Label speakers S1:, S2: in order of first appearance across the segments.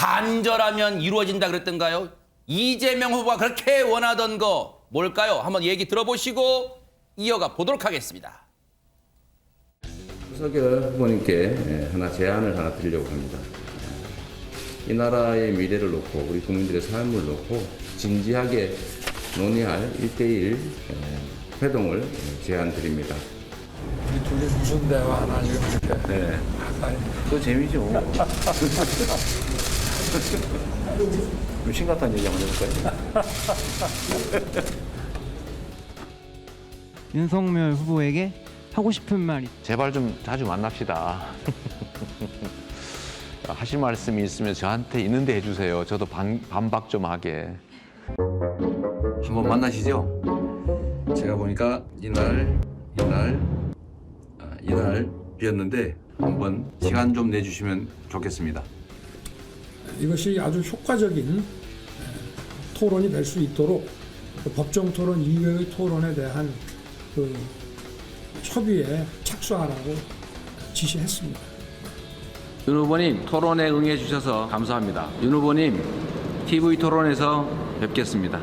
S1: 간절하면 이루어진다 그랬던가요? 이재명 후보가 그렇게 원하던 거 뭘까요? 한번 얘기 들어보시고 이어가 보도록 하겠습니다.
S2: 윤석열 후보님께 하나 제안을 하나 드리려고 합니다. 이 나라의 미래를 놓고 우리 국민들의 삶을 놓고 진지하게 논의할 1대1 회동을 제안드립니다.
S3: 우리 둘이 무슨 대화 하나 지금 이렇게.
S2: 네, 그 재미죠. 심각한 얘기 한번 해볼까요?
S4: 윤석열 후보에게 하고 싶은 말이
S5: 제발 좀 자주 만납시다. 하실 말씀이 있으면 저한테 있는데 해주세요. 저도 반박 좀 하게.
S2: 한번 만나시죠. 제가 보니까 이날 비었는데 한번 시간 좀 내주시면 좋겠습니다.
S3: 이것이 아주 효과적인 토론이 될 수 있도록 법정 토론 이외의 토론에 대한 그 협의에 착수하라고 지시했습니다.
S6: 윤 후보님 토론에 응해 주셔서 감사합니다. 윤 후보님 TV 토론에서 뵙겠습니다.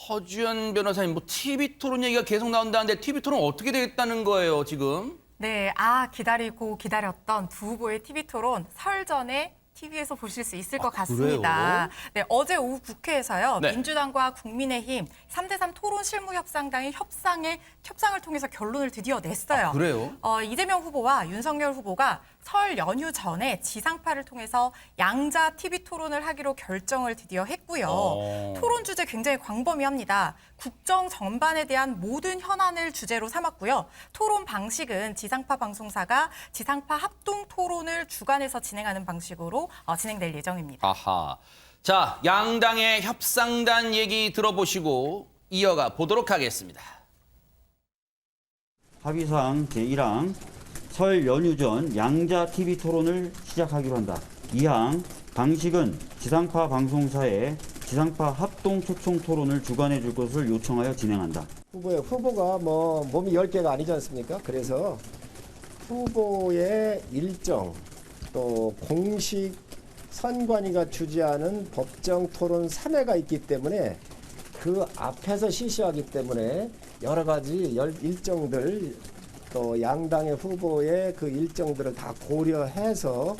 S1: 허주연 변호사님, 뭐 TV 토론 얘기가 계속 나온다는데 TV 토론 어떻게 되겠다는 거예요, 지금?
S7: 네, 기다리고 기다렸던 두 후보의 TV 토론 설 전에 TV에서 보실 수 있을 것 같습니다. 네, 어제 오후 국회에서요.
S1: 네.
S7: 민주당과 국민의힘 3대3 토론 실무 협상당의 협상을 통해서 결론을 드디어 냈어요.
S1: 그래요?
S7: 이재명 후보와 윤석열 후보가 설 연휴 전에 지상파를 통해서 양자 TV 토론을 하기로 결정을 드디어 했고요. 토론 주제 굉장히 광범위합니다. 국정 전반에 대한 모든 현안을 주제로 삼았고요. 토론 방식은 지상파 방송사가 지상파 합동 토론을 주관해서 진행하는 방식으로 진행될 예정입니다.
S1: 아하. 자, 양당의 협상단 얘기 들어보시고 이어가 보도록 하겠습니다.
S8: 합의사항 제1항 설 연휴 전 양자 TV 토론을 시작하기로 한다. 2항 방식은 지상파 방송사에 지상파 합동 초청 토론을 주관해 줄 것을 요청하여 진행한다.
S9: 후보가 뭐 몸이 10개가 아니지 않습니까? 그래서 후보의 일정 또 공식 선관위가 주재하는 법정 토론 3회가 있기 때문에 그 앞에서 실시하기 때문에 여러 가지 일정들 또 양당의 후보의 그 일정들을 다 고려해서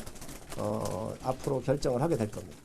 S9: 앞으로 결정을 하게 될 겁니다.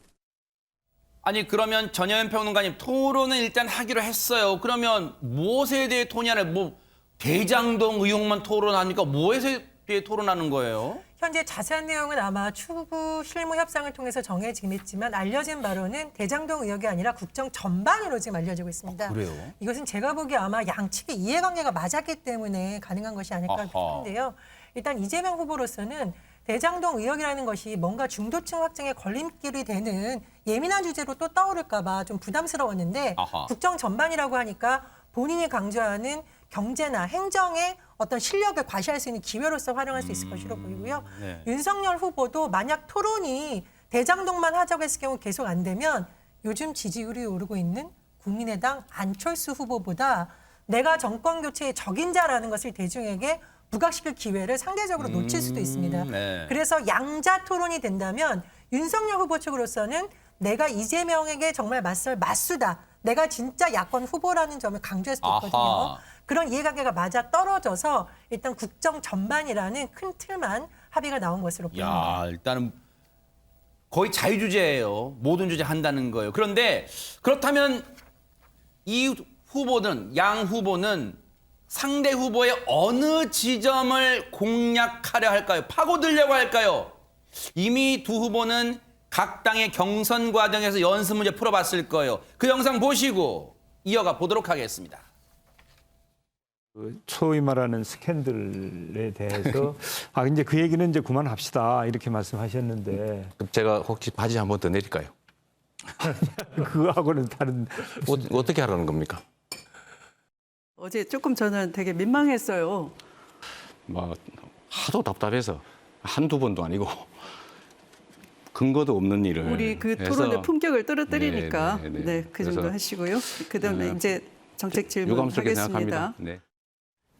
S1: 아니 그러면 전혜연 평론가님 토론은 일단 하기로 했어요. 그러면 무엇에 대해 토론하는 뭐 대장동 의혹만 토론합니까? 무엇에 대해 토론하는 거예요?
S10: 현재 자세한 내용은 아마 추후 실무 협상을 통해서 정해지겠지만 알려진 바로는 대장동 의혹이 아니라 국정 전반으로 지금 알려지고 있습니다.
S1: 그래요?
S10: 이것은 제가 보기에 아마 양측의 이해관계가 맞았기 때문에 가능한 것이 아닐까 싶은데요. 일단 이재명 후보로서는 대장동 의혹이라는 것이 뭔가 중도층 확정에 걸림길이 되는 예민한 주제로 또 떠오를까 봐 좀 부담스러웠는데 국정 전반이라고 하니까 본인이 강조하는 경제나 행정의 어떤 실력을 과시할 수 있는 기회로서 활용할 수 있을 것으로 보이고요.
S1: 네.
S10: 윤석열 후보도 만약 토론이 대장동만 하자고 했을 경우 계속 안 되면 요즘 지지율이 오르고 있는 국민의당 안철수 후보보다 내가 정권 교체의 적임자라는 것을 대중에게 부각시킬 기회를 상대적으로 놓칠 수도 있습니다.
S1: 네.
S10: 그래서 양자 토론이 된다면 윤석열 후보 측으로서는 내가 이재명에게 정말 맞설 맞수다. 내가 진짜 야권 후보라는 점을 강조할 수도 있거든요. 그런 이해관계가 맞아 떨어져서 일단 국정 전반이라는 큰 틀만 합의가 나온 것으로 보입니다.
S1: 야, 일단은 거의 자유주제예요. 모든 주제 한다는 거예요. 그런데 그렇다면 이 후보는 양 후보는 상대 후보의 어느 지점을 공략하려 할까요? 파고들려고 할까요? 이미 두 후보는 각 당의 경선 과정에서 연습 문제 풀어봤을 거예요. 그 영상 보시고 이어가 보도록 하겠습니다.
S11: 소위 말하는 스캔들에 대해서 이제 그 얘기는 이제 그만합시다 이렇게 말씀하셨는데
S5: 제가 혹시 바지 한 번 더 내릴까요?
S11: 그거하고는 다른
S5: 어떻게 하라는 겁니까?
S12: 어제 조금 저는 되게 민망했어요.
S5: 막 하도 답답해서 한두 번도 아니고 근거도 없는 일을
S12: 우리 그
S5: 해서
S12: 토론의 품격을 떨어뜨리니까
S5: 네,
S12: 그 정도 하시고요. 그다음에 이제 정책 질문
S5: 유감스럽게
S12: 하겠습니다.
S5: 생각합니다. 네.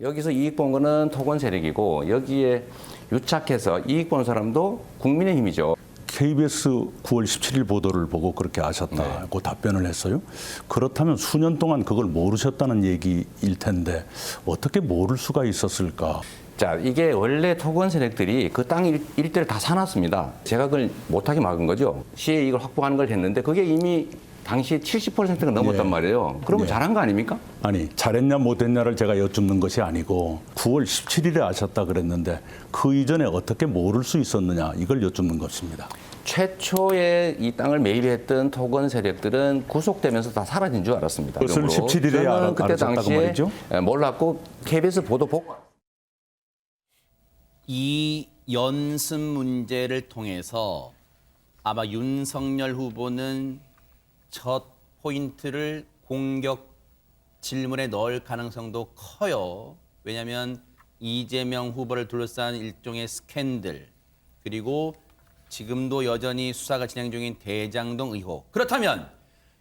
S2: 여기서 이익 본 거는 토건 세력이고 여기에 유착해서 이익 본 사람도 국민의힘이죠.
S13: KBS 9월 17일 보도를 보고 그렇게 아셨다고 답변을 했어요. 그렇다면 수년 동안 그걸 모르셨다는 얘기일 텐데 어떻게 모를 수가 있었을까?
S2: 자, 이게 원래 토건 세력들이 그 땅 일대를 다 사놨습니다. 제가 그걸 못하게 막은 거죠. 시의 이익을 확보하는 걸 했는데 그게 이미 당시 70%가 넘었단 말이에요. 그러면 잘한 거 아닙니까?
S13: 아니, 잘했냐 못했냐를 제가 여쭙는 것이 아니고 9월 17일에 아셨다 그랬는데 그 이전에 어떻게 모를 수 있었느냐 이걸 여쭙는 것입니다.
S2: 최초에 이 땅을 매입했던 토건 세력들은 구속되면서 다 사라진 줄 알았습니다.
S13: 그것을 17일에
S2: 저는 그때
S13: 알았다고
S2: 당시에
S13: 말이죠?
S2: 몰랐고 KBS 보도 보고
S1: 이 연습 문제를 통해서 아마 윤석열 후보는 첫 포인트를 공격 질문에 넣을 가능성도 커요. 왜냐하면 이재명 후보를 둘러싼 일종의 스캔들, 그리고 지금도 여전히 수사가 진행 중인 대장동 의혹. 그렇다면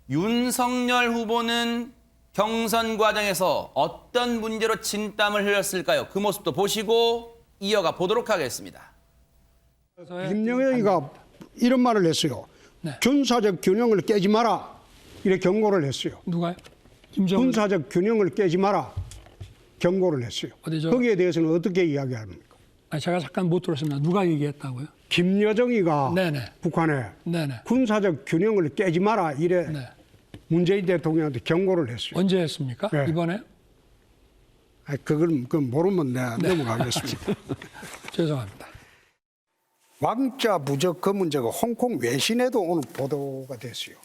S1: 윤석열 후보는 경선 과정에서 어떤 문제로 진땀을 흘렸을까요? 그 모습도 보시고 이어가 보도록 하겠습니다.
S14: 김영현이가 이런 말을 했어요. 군사적 균형을 깨지 마라. 이렇게 경고를 했어요.
S3: 누가요?
S14: 군사적 균형을 깨지 마라. 경고를 했어요. 거기에 대해서는 어떻게 이야기합니까?
S3: 제가 잠깐 못 들었습니다. 누가 얘기했다고요?
S14: 김여정이가 북한에 군사적 균형을 깨지 마라. 이래 문재인 대통령한테 경고를 했어요.
S3: 언제 했습니까? 이번에?
S14: 그건 모르면 내가 넘어가겠습니다.
S3: 죄송합니다.
S14: 왕자 부적 그 문제가 홍콩 외신에도 오늘 보도가 됐어요.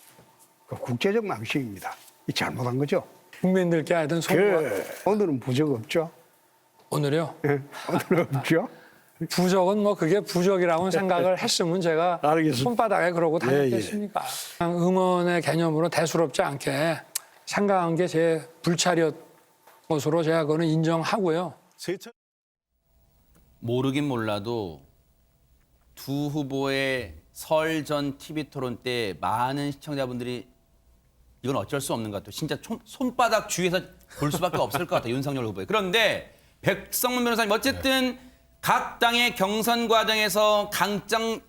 S14: 그 국제적 망신입니다. 이 잘못한 거죠.
S3: 국민들께 하여튼 송구가...
S14: 오늘은 부적 없죠?
S3: 오늘요?
S14: 네, 오늘은 없죠?
S3: 부적은 뭐 그게 부적이라고 생각을 했으면 제가 손바닥에 그러고 다녔겠습니까? 응원의 개념으로 대수롭지 않게 생각한 게 제 불찰이었 것으로 제가 그거는 인정하고요.
S1: 모르긴 몰라도 두 후보의 설 전 TV 토론 때 많은 시청자분들이 이건 어쩔 수 없는 것 같아요. 진짜 손바닥 주위에서 볼 수밖에 없을 것 같아요. 윤석열 후보에. 그런데 백성문 변호사님 어쨌든 각 당의 경선 과정에서 강점,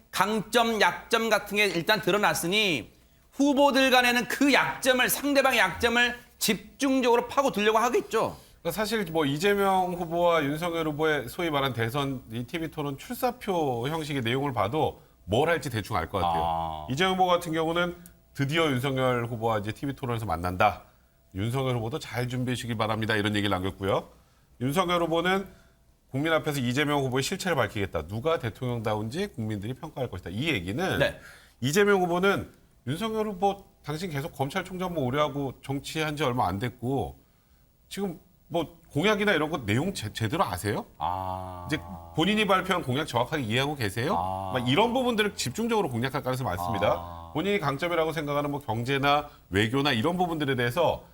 S1: 약점 같은 게 일단 드러났으니 후보들 간에는 그 약점을 상대방의 약점을 집중적으로 파고들려고 하겠죠.
S15: 사실 뭐 이재명 후보와 윤석열 후보의 소위 말한 대선 이 TV 토론 출사표 형식의 내용을 봐도 뭘 할지 대충 알 것 같아요. 이재명 후보 같은 경우는 드디어 윤석열 후보와 이제 TV 토론에서 만난다. 윤석열 후보도 잘 준비해주길 바랍니다. 이런 얘기를 남겼고요. 윤석열 후보는 국민 앞에서 이재명 후보의 실체를 밝히겠다. 누가 대통령다운지 국민들이 평가할 것이다. 이 얘기는 이재명 후보는 윤석열 후보 당신 계속 검찰총장 뭐 오래 하고 정치한 지 얼마 안 됐고 지금 뭐 공약이나 이런 거 내용 제대로 아세요? 이제 본인이 발표한 공약 정확하게 이해하고 계세요? 막 이런 부분들을 집중적으로 공략할 가능성이 많습니다. 본인이 강점이라고 생각하는 뭐 경제나 외교나 이런 부분들에 대해서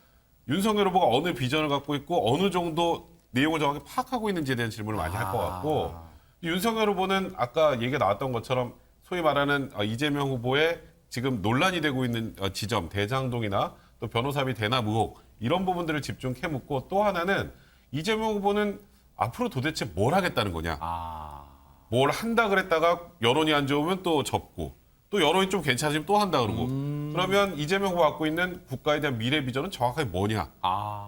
S15: 윤석열 후보가 어느 비전을 갖고 있고 어느 정도 내용을 정확히 파악하고 있는지에 대한 질문을 많이 할 것 같고 윤석열 후보는 아까 얘기가 나왔던 것처럼 소위 말하는 이재명 후보의 지금 논란이 되고 있는 지점, 대장동이나 또 변호사비 대납 의혹 이런 부분들을 집중 캐묻고 또 하나는 이재명 후보는 앞으로 도대체 뭘 하겠다는 거냐. 뭘 한다 그랬다가 여론이 안 좋으면 또 접고 또 여론이 좀 괜찮아지면 또 한다 그러고 그러면 이재명 후보가 갖고 있는 국가에 대한 미래 비전은 정확하게 뭐냐.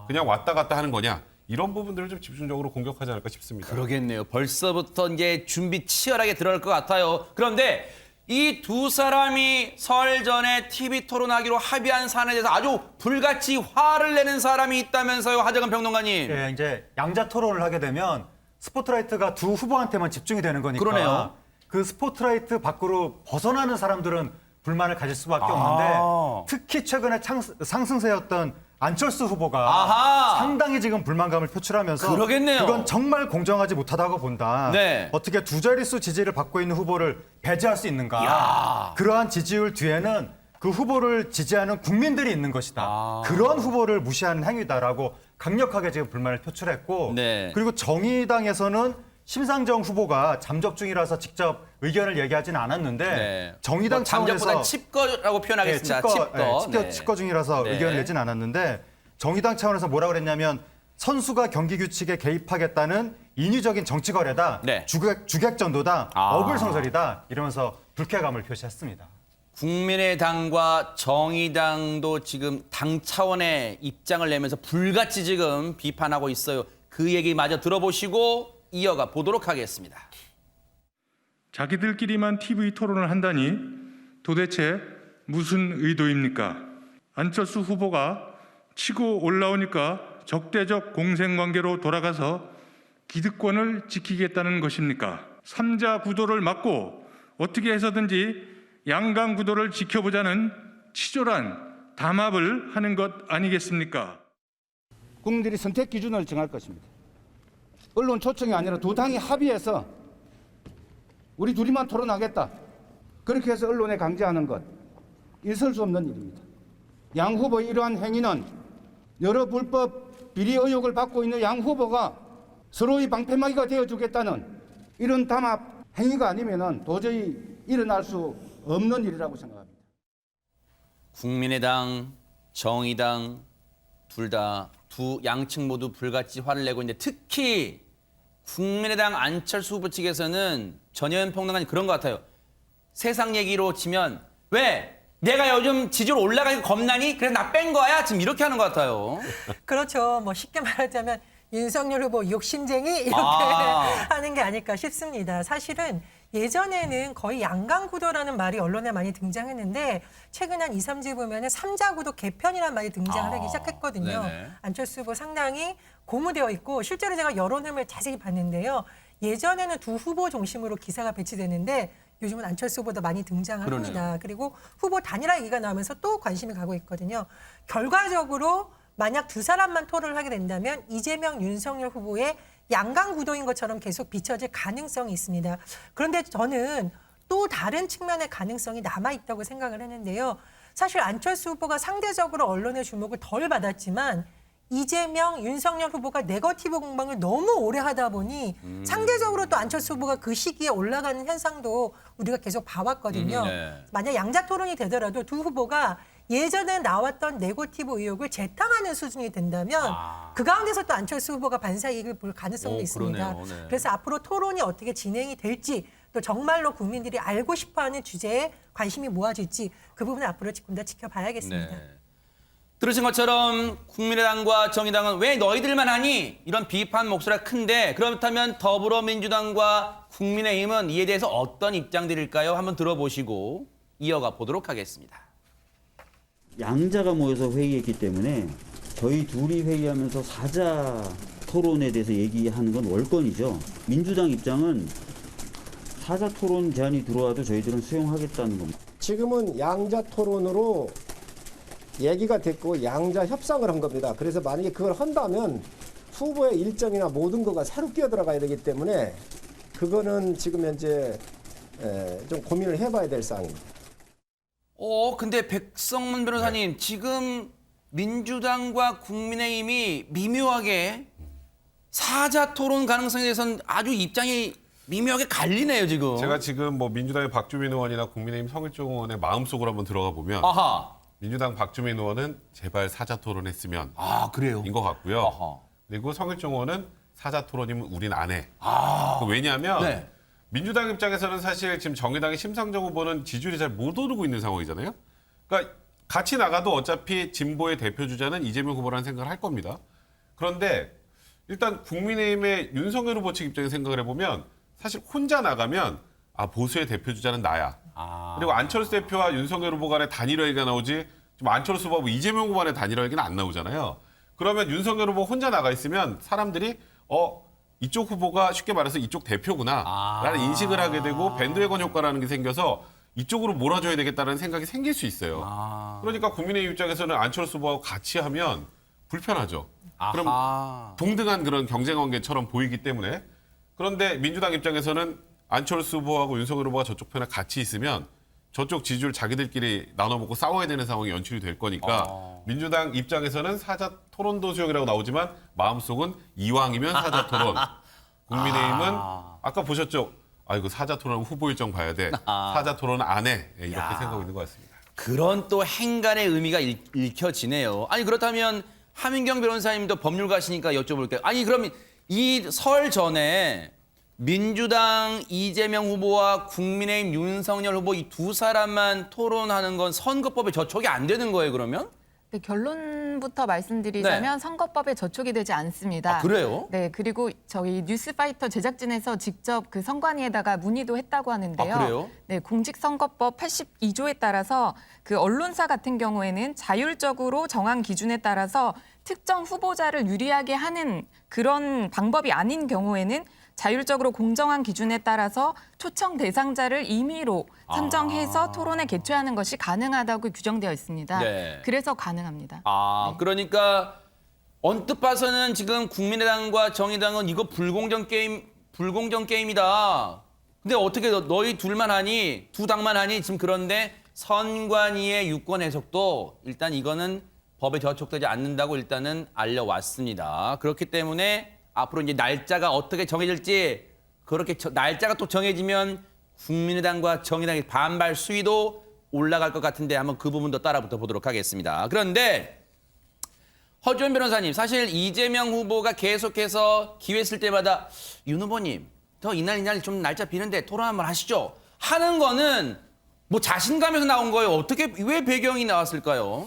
S15: 그냥 왔다 갔다 하는 거냐. 이런 부분들을 좀 집중적으로 공격하지 않을까 싶습니다.
S1: 그러겠네요. 벌써부터 이제 준비 치열하게 들어갈 것 같아요. 그런데 이 두 사람이 설 전에 TV 토론하기로 합의한 사안에 대해서 아주 불같이 화를 내는 사람이 있다면서요, 하정은 평론가님.
S16: 네, 이제 양자 토론을 하게 되면 스포트라이트가 두 후보한테만 집중이 되는 거니까.
S1: 그러네요.
S16: 그 스포트라이트 밖으로 벗어나는 사람들은 불만을 가질 수밖에 없는데 특히 최근에 상승세였던 안철수 후보가 상당히 지금 불만감을 표출하면서
S1: 그러겠네요.
S16: 그건 정말 공정하지 못하다고 본다. 어떻게 두 자릿수 지지를 받고 있는 후보를 배제할 수 있는가. 그러한 지지율 뒤에는 그 후보를 지지하는 국민들이 있는 것이다. 그런 후보를 무시하는 행위다라고 강력하게 지금 불만을 표출했고 그리고 정의당에서는 심상정 후보가 잠적 중이라서 직접 의견을 얘기하지는 않았는데 정의당
S1: 뭐
S16: 차원에서
S1: 잠적보다 칩거라고 표현하겠습니다.
S16: 칩거 중이라서 의견을 내진 않았는데 정의당 차원에서 뭐라 그랬냐면 선수가 경기 규칙에 개입하겠다는 인위적인 정치 거래다,
S1: 네.
S16: 주객전도다, 어불성설이다 이러면서 불쾌감을 표시했습니다.
S1: 국민의당과 정의당도 지금 당 차원의 입장을 내면서 불같이 지금 비판하고 있어요. 그 얘기 마저 들어보시고 이어가 보도록 하겠습니다.
S17: 자기들끼리만 TV 토론을 한다니 도대체 무슨 의도입니까? 안철수 후보가 치고 올라오니까 적대적 공생관계로 돌아가서 기득권을 지키겠다는 것입니까? 3자 구도를 막고 어떻게 해서든지 양강 구도를 지켜보자는 치졸한 담합을 하는 것 아니겠습니까?
S14: 국민들이 선택 기준을 정할 것입니다. 언론 초청이 아니라 두 당이 합의해서 우리 둘이만 토론하겠다. 그렇게 해서 언론에 강제하는 것 있을 수 없는 일입니다. 양 후보의 이러한 행위는 여러 불법 비리 의혹을 받고 있는 양 후보가 서로의 방패막이가 되어주겠다는 이런 담합 행위가 아니면 도저히 일어날 수 없는 일이라고 생각합니다.
S1: 국민의당, 정의당 두 양측 모두 불같이 화를 내고 있는데 특히 국민의당 안철수 후보 측에서는 전현 평론가님 그런 것 같아요. 세상 얘기로 치면 왜 내가 요즘 지지율 올라가니까 겁나니? 그래서 나 뺀 거야? 지금 이렇게 하는 것 같아요.
S10: 그렇죠. 뭐 쉽게 말하자면 윤석열 후보 욕심쟁이 이렇게 하는 게 아닐까 싶습니다. 사실은 예전에는 거의 양강구도라는 말이 언론에 많이 등장했는데 최근 한 2, 3주 보면 3자구도 개편이라는 말이 등장을 하기 시작했거든요.
S1: 네네.
S10: 안철수 후보 상당히 고무되어 있고 실제로 제가 여론 흐름을 자세히 봤는데요. 예전에는 두 후보 중심으로 기사가 배치되는데 요즘은 안철수 후보도 많이 등장을 합니다. 그리고 후보 단일화 얘기가 나오면서 또 관심이 가고 있거든요. 결과적으로 만약 두 사람만 토론을 하게 된다면 이재명, 윤석열 후보의 양강 구도인 것처럼 계속 비춰질 가능성이 있습니다. 그런데 저는 또 다른 측면의 가능성이 남아있다고 생각을 했는데요. 사실 안철수 후보가 상대적으로 언론의 주목을 덜 받았지만 이재명, 윤석열 후보가 네거티브 공방을 너무 오래 하다 보니 상대적으로 또 안철수 후보가 그 시기에 올라가는 현상도 우리가 계속 봐왔거든요. 만약 양자 토론이 되더라도 두 후보가 예전에 나왔던 네거티브 의혹을 재탕하는 수준이 된다면 그 가운데서 또 안철수 후보가 반사 이익을 볼 가능성도 있습니다.
S1: 그러네요. 네.
S10: 그래서 앞으로 토론이 어떻게 진행이 될지 또 정말로 국민들이 알고 싶어하는 주제에 관심이 모아질지 그 부분은 앞으로 조금 더 지켜봐야겠습니다.
S1: 네. 들으신 것처럼 국민의당과 정의당은 왜 너희들만 하니? 이런 비판 목소리가 큰데 그렇다면 더불어민주당과 국민의힘은 이에 대해서 어떤 입장들일까요? 한번 들어보시고 이어가 보도록 하겠습니다.
S8: 양자가 모여서 회의했기 때문에 저희 둘이 회의하면서 사자 토론에 대해서 얘기하는 건 월권이죠. 민주당 입장은 사자 토론 제안이 들어와도 저희들은 수용하겠다는 겁니다.
S9: 지금은 양자 토론으로 얘기가 됐고 양자 협상을 한 겁니다. 그래서 만약에 그걸 한다면 후보의 일정이나 모든 거가 새로 끼어들어가야 되기 때문에 그거는 지금 현재 좀 고민을 해봐야 될 사항입니다.
S1: 근데 백성문 변호사님 지금 민주당과 국민의힘이 미묘하게 사자 토론 가능성에 대해서는 아주 입장이 미묘하게 갈리네요 지금.
S15: 제가 지금 뭐 민주당의 박주민 의원이나 국민의힘 성일종 의원의 마음속으로 한번 들어가 보면 민주당 박주민 의원은 제발 사자 토론했으면
S1: 그래요?
S15: 인 것 같고요. 그리고 성일종 의원은 사자 토론이면 우린 안 해. 왜냐하면 민주당 입장에서는 사실 지금 정의당의 심상정 후보는 지지율이 잘 못 오르고 있는 상황이잖아요. 그러니까 같이 나가도 어차피 진보의 대표 주자는 이재명 후보라는 생각을 할 겁니다. 그런데 일단 국민의힘의 윤석열 후보 측 입장에 생각을 해보면 사실 혼자 나가면 보수의 대표 주자는 나야. 그리고 안철수 대표와 윤석열 후보 간의 단일화 얘기가 나오지 지금 안철수 후보하고 이재명 후보 간의 단일화 얘기는 안 나오잖아요. 그러면 윤석열 후보 혼자 나가 있으면 사람들이 이쪽 후보가 쉽게 말해서 이쪽 대표구나 라는 인식을 하게 되고 밴드웨건 효과라는 게 생겨서 이쪽으로 몰아줘야 되겠다는 생각이 생길 수 있어요. 그러니까 국민의힘 입장에서는 안철수 후보하고 같이 하면 불편하죠. 그럼 동등한 그런 경쟁 관계처럼 보이기 때문에 그런데 민주당 입장에서는 안철수 후보하고 윤석열 후보가 저쪽 편에 같이 있으면 저쪽 지지율 자기들끼리 나눠먹고 싸워야 되는 상황이 연출이 될 거니까 민주당 입장에서는 사자 토론도 수용이라고 나오지만 마음속은 이왕이면 사자 토론. 국민의힘은 아까 보셨죠? 이거 사자 토론 후보 일정 봐야 돼. 사자 토론 안 해. 이렇게 생각하고 있는 것 같습니다.
S1: 그런 또 행간의 의미가 읽혀지네요. 아니 그렇다면 하민경 변호사님도 법률가시니까 여쭤볼게요. 아니 그럼 이 설 전에 민주당 이재명 후보와 국민의힘 윤석열 후보 이 두 사람만 토론하는 건 선거법에 저촉이 안 되는 거예요, 그러면?
S18: 네, 결론부터 말씀드리자면
S1: 네.
S18: 선거법에 저촉이 되지 않습니다.
S1: 아, 그래요?
S18: 네, 그리고 저희 뉴스파이터 제작진에서 직접 그 선관위에다가 문의도 했다고 하는데요.
S1: 아, 그래요?
S18: 네, 공직선거법 82조에 따라서 그 언론사 같은 경우에는 자율적으로 정한 기준에 따라서 특정 후보자를 유리하게 하는 그런 방법이 아닌 경우에는 자율적으로 공정한 기준에 따라서 초청 대상자를 임의로 선정해서 토론에 개최하는 것이 가능하다고 규정되어 있습니다.
S1: 네.
S18: 그래서 가능합니다.
S1: 아, 그러니까 언뜻 봐서는 지금 국민의당과 정의당은 이거 불공정 게임이다. 근데 어떻게 너희 둘만 하니, 두 당만 하니 지금 그런데 선관위의 유권 해석도 일단 이거는 법에 저촉되지 않는다고 일단은 알려왔습니다. 그렇기 때문에 앞으로 이제 날짜가 어떻게 정해질지 그렇게 날짜가 또 정해지면 국민의당과 정의당의 반발 수위도 올라갈 것 같은데 한번 그 부분도 따라붙어 보도록 하겠습니다. 그런데 허주원 변호사님, 사실 이재명 후보가 계속해서 기회 쓸 때마다 윤 후보님, 더 이날 좀 날짜 비는데 토론 한번 하시죠. 하는 거는 뭐 자신감에서 나온 거예요. 어떻게 왜 배경이 나왔을까요?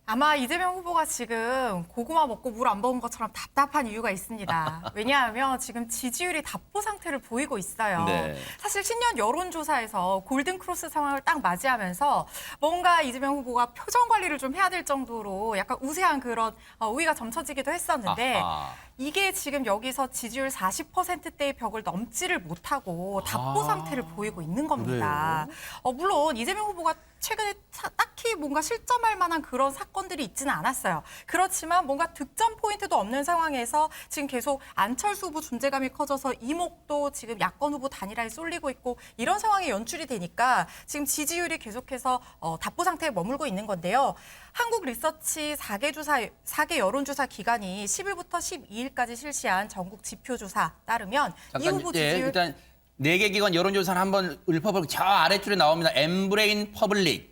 S7: 아마 이재명 후보가 지금 고구마 먹고 물 안 먹은 것처럼 답답한 이유가 있습니다. 왜냐하면 지금 지지율이 답보 상태를 보이고 있어요.
S1: 네.
S7: 사실 신년 여론조사에서 골든크로스 상황을 딱 맞이하면서 뭔가 이재명 후보가 표정 관리를 좀 해야 될 정도로 약간 우세한 그런 우위가 점쳐지기도 했었는데
S1: 아하.
S7: 이게 지금 여기서 지지율 40%대의 벽을 넘지를 못하고 답보 상태를 보이고 있는 겁니다. 물론 이재명 후보가 최근에 딱히 뭔가 실점할 만한 그런 사건들이 있지는 않았어요. 그렇지만 뭔가 득점 포인트도 없는 상황에서 지금 계속 안철수 후보 존재감이 커져서 이목도 지금 야권 후보 단일화에 쏠리고 있고 이런 상황이 연출이 되니까 지금 지지율이 계속해서 답보 상태에 머물고 있는 건데요. 한국 리서치 4개 여론조사 기관이 10일부터 12일까지 실시한 전국 지표조사 따르면 이 후보 지지율
S1: 일단 4개 기관 여론조사는 한번 읊어볼게요. 저 아래줄에 나옵니다. 엠브레인 퍼블릭,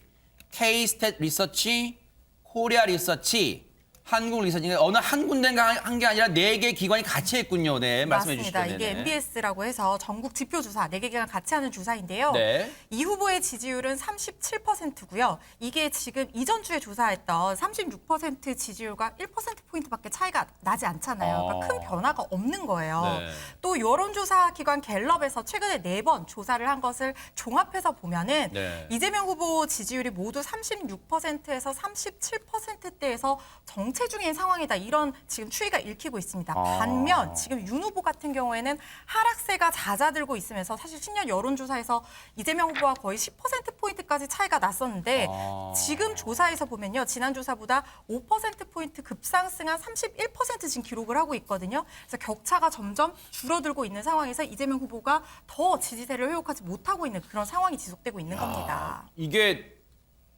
S1: K-스탯 리서치, 코리아 리서치, 한국 리서치. 어느 한 군데가 한 게 아니라 4개 기관이 같이 했군요. 네, 말씀해 주시죠.
S7: 맞습니다. 이게
S1: 네네.
S7: MBS라고 해서 전국 지표조사 4개 기관 같이 하는 조사인데요.
S1: 네.
S7: 이 후보의 지지율은 37%고요. 이게 지금 이전 주에 조사했던 36% 지지율과 1%포인트밖에 차이가 나지 않잖아요. 그러니까 큰 변화가 없는 거예요.
S1: 네.
S7: 또 여론조사 기관 갤럽에서 최근에 4번 조사를 한 것을 종합해서 보면은
S1: 네.
S7: 이재명 후보 지지율이 모두 36%에서 37%대에서 정체 중인 상황이다. 이런 지금 추이가 읽히고 있습니다. 반면 지금 윤 후보 같은 경우에는 하락세가 잦아들고 있으면서 사실 신년 여론조사에서 이재명 후보와 거의 10%포인트까지 차이가 났었는데 지금 조사에서 보면요. 지난 조사보다 5%포인트 급상승한 31% 지금 기록을 하고 있거든요. 그래서 격차가 점점 줄어들고 있는 상황에서 이재명 후보가 더 지지세를 회복하지 못하고 있는 그런 상황이 지속되고 있는 겁니다.
S1: 이게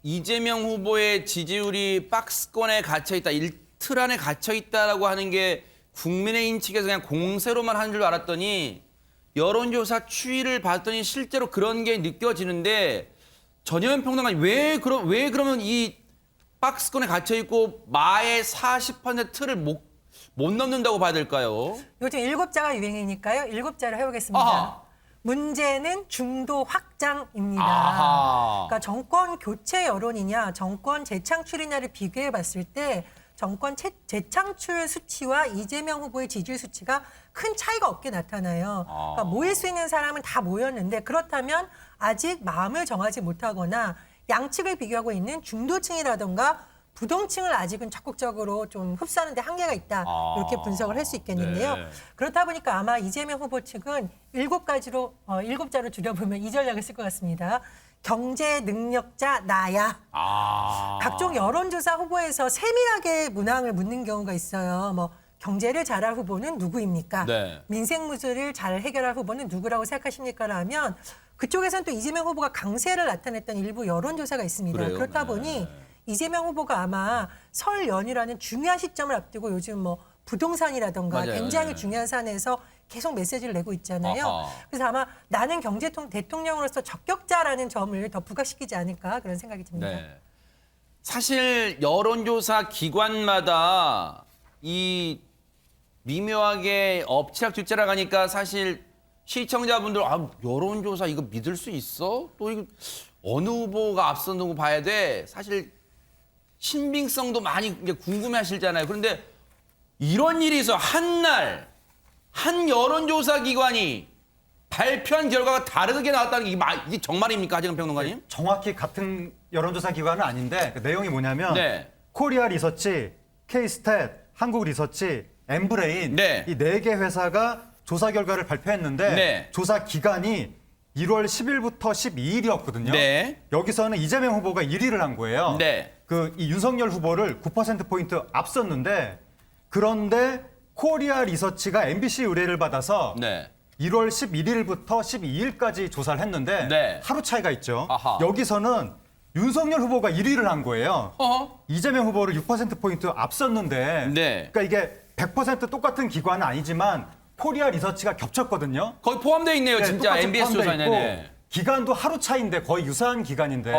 S1: 이재명 후보의 지지율이 박스권에 갇혀있다, 틀 안에 갇혀있다라고 하는 게 국민의힘 측에서 그냥 공세로만 하는 줄 알았더니 여론조사 추이를 봤더니 실제로 그런 게 느껴지는데 전혜연 평론가님 왜 그러면 이 박스권에 갇혀있고 마의 40% 틀을 못 넘는다고 봐야 될까요?
S10: 요즘 7자가 유행이니까요. 7자를 해보겠습니다.
S1: 아하.
S10: 문제는 중도 확장입니다.
S1: 아하.
S10: 그러니까 정권 교체 여론이냐, 정권 재창출이냐를 비교해 봤을 때 정권 재창출 수치와 이재명 후보의 지지율 수치가 큰 차이가 없게 나타나요. 그러니까 모일 수 있는 사람은 다 모였는데 그렇다면 아직 마음을 정하지 못하거나 양측을 비교하고 있는 중도층이라든가 부동층을 아직은 적극적으로 좀 흡수하는 데 한계가 있다. 이렇게 분석을 할 수 있겠는데요.
S1: 네.
S10: 그렇다 보니까 아마 이재명 후보 측은 7자로 줄여보면 이 전략을 쓸 것 같습니다. 경제 능력자 나야. 각종 여론조사 후보에서 세밀하게 문항을 묻는 경우가 있어요. 뭐 경제를 잘할 후보는 누구입니까?
S1: 네.
S10: 민생 문제를 잘 해결할 후보는 누구라고 생각하십니까? 라면 그쪽에서는 또 이재명 후보가 강세를 나타냈던 일부 여론조사가 있습니다.
S1: 그래요?
S10: 그렇다
S1: 네.
S10: 보니 이재명 후보가 아마 설 연휴라는 중요한 시점을 앞두고 요즘 뭐 부동산이라던가
S1: 맞아요.
S10: 굉장히
S1: 네.
S10: 중요한 사안에서 계속 메시지를 내고 있잖아요.
S1: 아하.
S10: 그래서 아마 나는 대통령으로서 적격자라는 점을 더 부각시키지 않을까 그런 생각이 듭니다.
S1: 네. 사실 여론조사 기관마다 이 미묘하게 엎치락뒤치락 하니까 사실 시청자분들 여론조사 이거 믿을 수 있어? 또 이거 어느 후보가 앞서는 거 봐야 돼? 사실 신빙성도 많이 이제 궁금해하시잖아요. 그런데 이런 일이 있어 한 여론조사 기관이 발표한 결과가 다르게 나왔다는 게 이게 정말입니까, 하재근 평론가님?
S16: 정확히 같은 여론조사 기관은 아닌데 그 내용이 뭐냐면
S1: 네.
S16: 코리아 리서치, K스탯, 한국 리서치, 엠브레인 이 4개 회사가 조사 결과를 발표했는데
S1: 네.
S16: 조사 기간이 1월 10일부터 12일이었거든요.
S1: 네.
S16: 여기서는 이재명 후보가 1위를 한 거예요. 이 윤석열 후보를 9%포인트 앞섰는데 그런데 코리아 리서치가 MBC 의뢰를 받아서 1월 11일부터 12일까지 조사를 했는데 하루 차이가 있죠. 여기서는 윤석열 후보가 1위를 한 거예요. 이재명 후보를 6%포인트 앞섰는데 그러니까 이게 100% 똑같은 기관은 아니지만 코리아 리서치가 겹쳤거든요.
S1: 거의 포함되어 있네요. 진짜 MBS 조사에.
S16: 기간도 하루 차이인데 거의 유사한 기간인데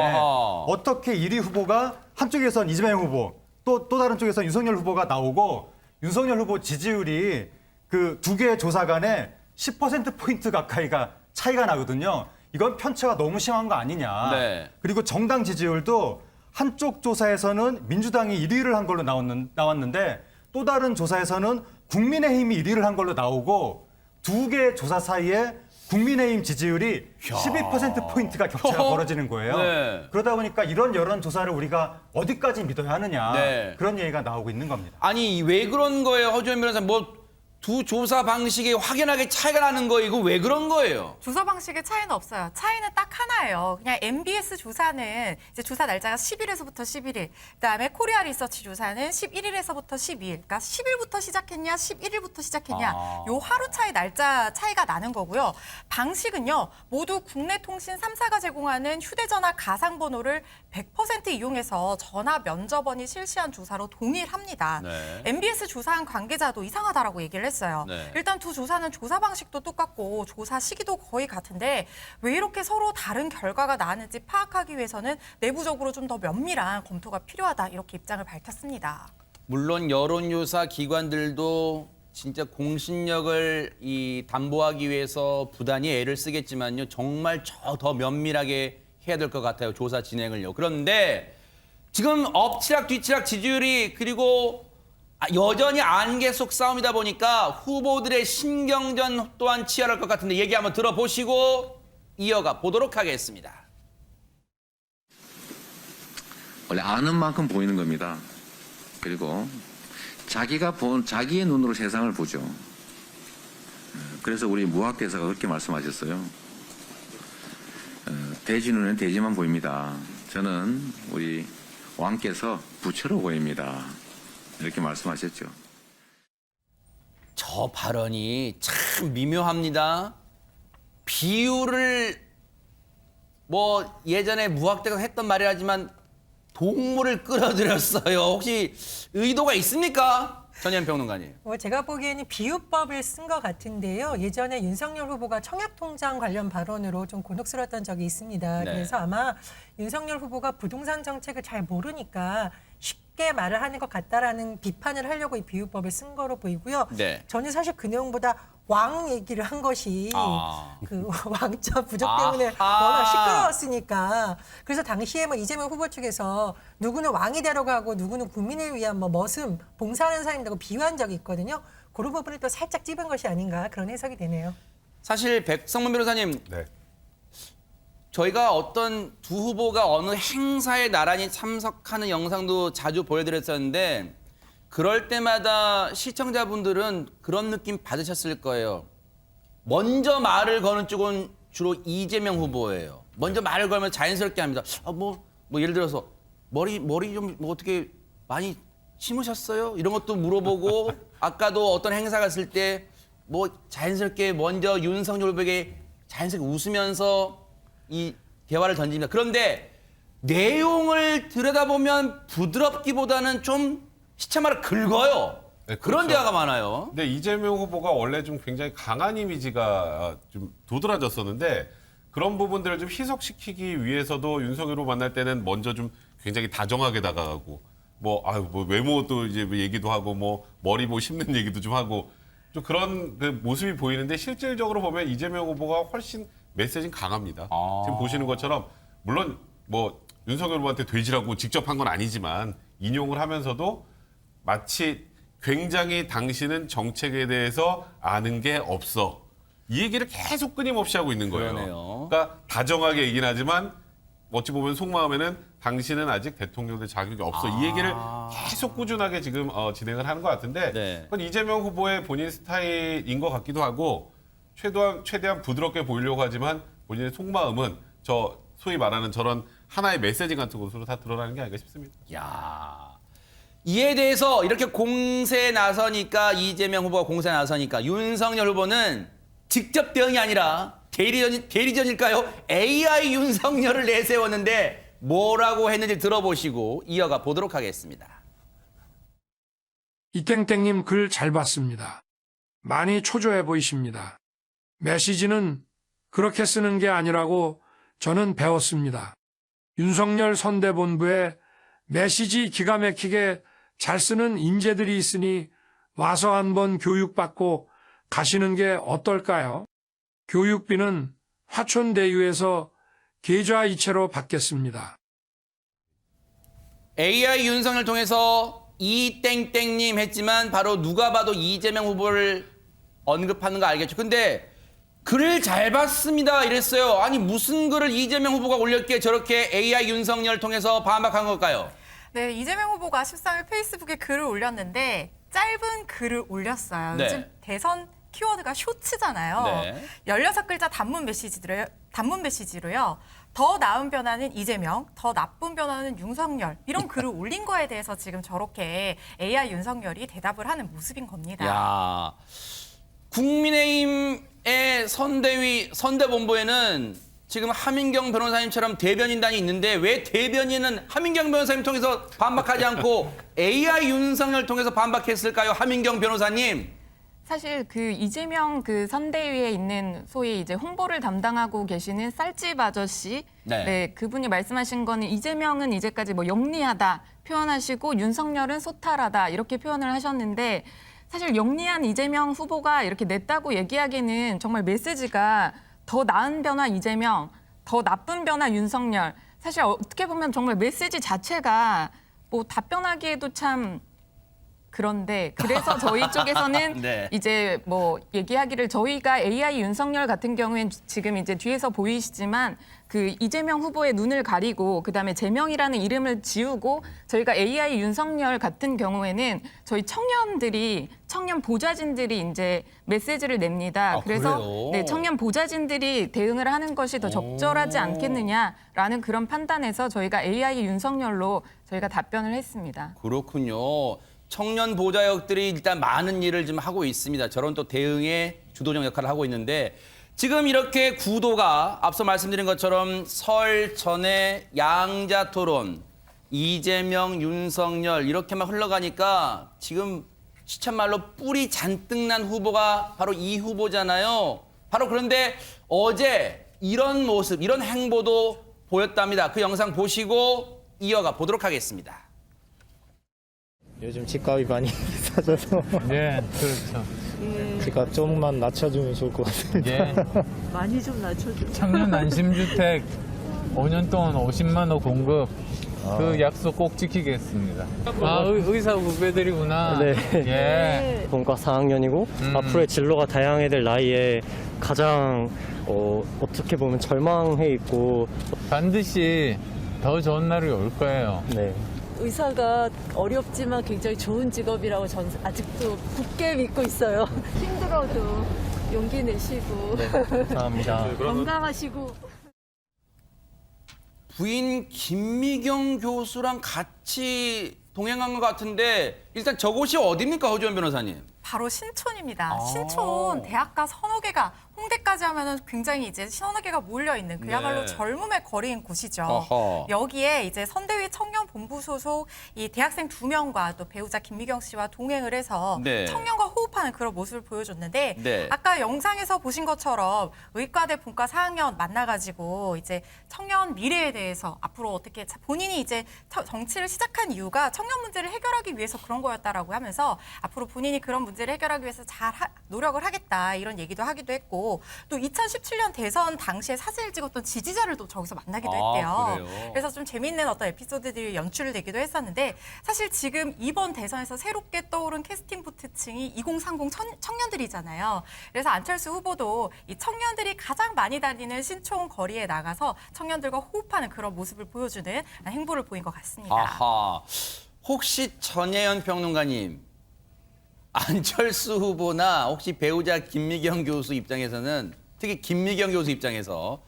S16: 어떻게 1위 후보가 한쪽에선 이재명 후보 또 다른 쪽에선 윤석열 후보가 나오고 윤석열 후보 지지율이 그 2개의 조사 간에 10%포인트 가까이가 차이가 나거든요. 이건 편차가 너무 심한 거 아니냐. 그리고 정당 지지율도 한쪽 조사에서는 민주당이 1위를 한 걸로 나왔는데 또 다른 조사에서는 국민의힘이 1위를 한 걸로 나오고 2개의 조사 사이에 국민의힘 지지율이 12%포인트가 격차가 벌어지는 거예요. 그러다 보니까 이런 여론조사를 우리가 어디까지 믿어야 하느냐. 그런 얘기가 나오고 있는 겁니다.
S1: 아니 왜 그런 거예요, 허주현 변호사님? 두 조사 방식이 확연하게 차이가 나는 거예요. 이거 왜 그런 거예요?
S7: 조사 방식의 차이는 없어요. 차이는 딱 하나예요. 그냥 MBS 조사는 이제 조사 날짜가 10일에서부터 11일. 그다음에 코리아 리서치 조사는 11일에서부터 12일. 그러니까 10일부터 시작했냐, 11일부터 시작했냐. 요 하루 차이 날짜 차이가 나는 거고요. 방식은요. 모두 국내 통신 3사가 제공하는 휴대전화 가상 번호를 100% 이용해서 전화 면접원이 실시한 조사로 동일합니다. MBS 조사한 관계자도 이상하다라고 얘기를 했어요. 일단 두 조사는 조사 방식도 똑같고 조사 시기도 거의 같은데 왜 이렇게 서로 다른 결과가 나왔는지 파악하기 위해서는 내부적으로 좀 더 면밀한 검토가 필요하다 이렇게 입장을 밝혔습니다.
S1: 물론 여론조사 기관들도 진짜 공신력을 담보하기 위해서 부단히 애를 쓰겠지만요. 정말 더 면밀하게 해야 될 것 같아요. 조사 진행을요. 그런데 지금 엎치락뒤치락 지지율이 그리고 여전히 안개 속 싸움이다 보니까 후보들의 신경전 또한 치열할 것 같은데 얘기 한번 들어보시고 이어가 보도록 하겠습니다.
S6: 원래 아는 만큼 보이는 겁니다. 그리고 자기가 본 자기의 눈으로 세상을 보죠. 그래서 우리 무학대사가 그렇게 말씀하셨어요. 돼지 눈에는 돼지만 보입니다. 저는 우리 왕께서 부처로 보입니다. 이렇게 말씀하셨죠.
S1: 저 발언이 참 미묘합니다. 비유를 예전에 무학대가 했던 말이라지만 동물을 끌어들였어요. 혹시 의도가 있습니까? 전현 평론가님.
S10: 제가 보기에는 비유법을 쓴 것 같은데요. 예전에 윤석열 후보가 청약통장 관련 발언으로 좀 곤혹스러웠던 적이 있습니다. 그래서 아마 윤석열 후보가 부동산 정책을 잘 모르니까 쉽게 말을 하는 것 같다라는 비판을 하려고 이 비유법을 쓴 거로 보이고요. 저는 사실 그 내용보다 왕 얘기를 한 것이 그 왕자 부족 때문에 워낙 시끄러웠으니까 그래서 당시에 이재명 후보 측에서 누구는 왕이 되려고 누구는 국민을 위한 머슴 봉사하는 사람이라고 비유한 적이 있거든요. 그런 부분을 또 살짝 찝은 것이 아닌가 그런 해석이 되네요.
S1: 사실 백성문 변호사님, 저희가 어떤 두 후보가 어느 행사에 나란히 참석하는 영상도 자주 보여드렸었는데 그럴 때마다 시청자분들은 그런 느낌 받으셨을 거예요. 먼저 말을 거는 쪽은 주로 이재명 후보예요. 먼저 말을 걸면 자연스럽게 합니다. 예를 들어서 머리 좀 어떻게 많이 심으셨어요? 이런 것도 물어보고 아까도 어떤 행사 갔을 때 자연스럽게 먼저 윤석열 후보에게 자연스럽게 웃으면서 이 대화를 던집니다. 그런데 내용을 들여다보면 부드럽기보다는 좀 시체말을 긁어요. 그런 대화가 많아요.
S15: 근데 이재명 후보가 원래 좀 굉장히 강한 이미지가 좀 도드라졌었는데 그런 부분들을 좀 희석시키기 위해서도 윤석열 후보 만날 때는 먼저 좀 굉장히 다정하게 다가가고 외모도 이제 얘기도 하고 머리 심는 얘기도 좀 하고 좀 그런 그 모습이 보이는데 실질적으로 보면 이재명 후보가 훨씬 메시지는 강합니다. 지금 보시는 것처럼 물론 뭐 윤석열 후보한테 돼지라고 직접 한 건 아니지만 인용을 하면서도 마치 굉장히 당신은 정책에 대해서 아는 게 없어. 이 얘기를 계속 끊임없이 하고 있는 거예요.
S1: 그러네요.
S15: 그러니까 다정하게 얘기는 하지만 어찌 보면 속마음에는 당신은 아직 대통령 될 자격이 없어. 이 얘기를 계속 꾸준하게 지금 진행을 하는 것 같은데 그건 이재명 후보의 본인 스타일인 것 같기도 하고 최대한 부드럽게 보이려고 하지만 본인의 속마음은 저 소위 말하는 저런 하나의 메시지 같은 것으로 다 드러나는 게 아닌가 싶습니다.
S1: 야. 이에 대해서 이렇게 공세에 나서니까 이재명 후보가 공세에 나서니까 윤석열 후보는 직접 대응이 아니라 대리전일까요? AI 윤석열을 내세웠는데 뭐라고 했는지 들어보시고 이어가 보도록 하겠습니다.
S3: 이땡땡님 글 잘 봤습니다. 많이 초조해 보이십니다. 메시지는 그렇게 쓰는 게 아니라고 저는 배웠습니다. 윤석열 선대본부에 메시지 기가 막히게 잘 쓰는 인재들이 있으니 와서 한번 교육받고 가시는 게 어떨까요? 교육비는 화촌대유에서 계좌이체로 받겠습니다.
S1: AI 윤석열 통해서 이땡땡님 했지만 바로 누가 봐도 이재명 후보를 언급하는 거 알겠죠? 근데 글을 잘 봤습니다 이랬어요. 아니 무슨 글을 이재명 후보가 올렸기에 저렇게 AI 윤석열 통해서 반박한 걸까요?
S7: 네, 이재명 후보가 13일 페이스북에 글을 올렸는데 짧은 글을 올렸어요.
S1: 네.
S7: 요즘 대선 키워드가 쇼츠잖아요.
S1: 네.
S7: 16글자 단문 메시지로요. 더 나은 변화는 이재명, 더 나쁜 변화는 윤석열. 이런 글을 올린 거에 대해서 지금 저렇게 AI 윤석열이 대답을 하는 모습인 겁니다.
S1: 야, 국민의힘의 선대본부에는 지금 하민경 변호사님처럼 대변인단이 있는데 왜 대변인은 하민경 변호사님 통해서 반박하지 않고 AI 윤석열 통해서 반박했을까요? 하민경 변호사님.
S18: 사실 그 이재명 그 선대위에 있는 소위 이제 홍보를 담당하고 계시는 쌀집 아저씨, 네, 그분이 말씀하신 거는 이재명은 이제까지 뭐 영리하다 표현하시고 윤석열은 소탈하다 이렇게 표현을 하셨는데 사실 영리한 이재명 후보가 이렇게 냈다고 얘기하기에는 정말 메시지가 더 나은 변화 이재명, 더 나쁜 변화 윤석열. 사실 어떻게 보면 정말 메시지 자체가 뭐 답변하기에도 참 그런데 그래서 저희 쪽에서는
S1: 네.
S18: 이제 뭐 얘기하기를 저희가 AI 윤석열 같은 경우엔 지금 이제 뒤에서 보이시지만 그 이재명 후보의 눈을 가리고 그다음에 재명이라는 이름을 지우고 저희가 AI 윤석열 같은 경우에는 저희 청년 보좌진들이 이제 메시지를 냅니다. 그래서
S1: 그래요?
S18: 네, 청년 보좌진들이 대응을 하는 것이 더 적절하지 않겠느냐라는 그런 판단에서 저희가 AI 윤석열로 저희가 답변을 했습니다.
S1: 그렇군요. 청년 보좌역들이 일단 많은 일을 좀 하고 있습니다. 저런 또 대응의 주도적 역할을 하고 있는데 지금 이렇게 구도가 앞서 말씀드린 것처럼 설 전에 양자 토론, 이재명, 윤석열 이렇게만 흘러가니까 지금 시쳇말로 뿔이 잔뜩 난 후보가 바로 이 후보잖아요. 바로 그런데 어제 이런 모습, 이런 행보도 보였답니다. 그 영상 보시고 이어가 보도록 하겠습니다.
S19: 요즘 집값이 많이 비싸져서
S20: 네, 그렇죠.
S19: 집값 조금만 낮춰주면 좋을 것 같습니다.
S20: 예.
S12: 많이 좀 낮춰줘.
S20: 청년 안심주택 5년 동안 50만 호 공급 그 약속 꼭 지키겠습니다. 아, 의사 후배들이구나.
S19: 네.
S20: 예.
S19: 본과 4학년이고 앞으로의 진로가 다양해야 될 나이에 가장 어떻게 보면 절망해 있고
S20: 반드시 더 좋은 날이 올 거예요.
S19: 네.
S21: 의사가 어렵지만 굉장히 좋은 직업이라고 전 아직도 굳게 믿고 있어요. 힘들어도 용기 내시고
S19: 네, 감사합니다.
S21: 건강하시고.
S1: 부인 김미경 교수랑 같이 동행한 것 같은데 일단 저곳이 어디입니까, 허주원 변호사님?
S7: 바로 신촌입니다. 신촌 대학가 서너 개가 홍대까지 하면은 굉장히 이제 서너 개가 몰려 있는 그야말로
S1: 네.
S7: 젊음의 거리인 곳이죠.
S1: 어허.
S7: 여기에 이제 선대위 청년본부 소속 이 대학생 2명과 또 배우자 김미경 씨와 동행을 해서
S1: 네.
S7: 청년과 호흡하는 그런 모습을 보여줬는데
S1: 네.
S7: 아까 영상에서 보신 것처럼 의과대 본과 4학년 만나가지고 이제 청년 미래에 대해서 앞으로 어떻게 본인이 이제 정치를 시작한 이유가 청년 문제를 해결하기 위해서 그런 거였다라고 하면서 앞으로 본인이 그런 문제를 해결하기 위해서 잘 노력을 하겠다 이런 얘기도 하기도 했고 또 2017년 대선 당시에 사진을 찍었던 지지자를 또 저기서 만나기도 했대요.
S1: 그래요?
S7: 그래서 좀 재밌는 어떤 에피소드들이 연출되기도 했었는데 사실 지금 이번 대선에서 새롭게 떠오른 캐스팅 부트층이 2030 청년들이잖아요. 그래서 안철수 후보도 이 청년들이 가장 많이 다니는 신촌 거리에 나가서 청년들과 호흡하는 그런 모습을 보여주는 행보를 보인 것 같습니다.
S1: 아하. 혹시 전혜연 평론가님, 안철수 후보나 혹시 배우자 김미경 교수 입장에서는 특히 김미경 교수 입장에서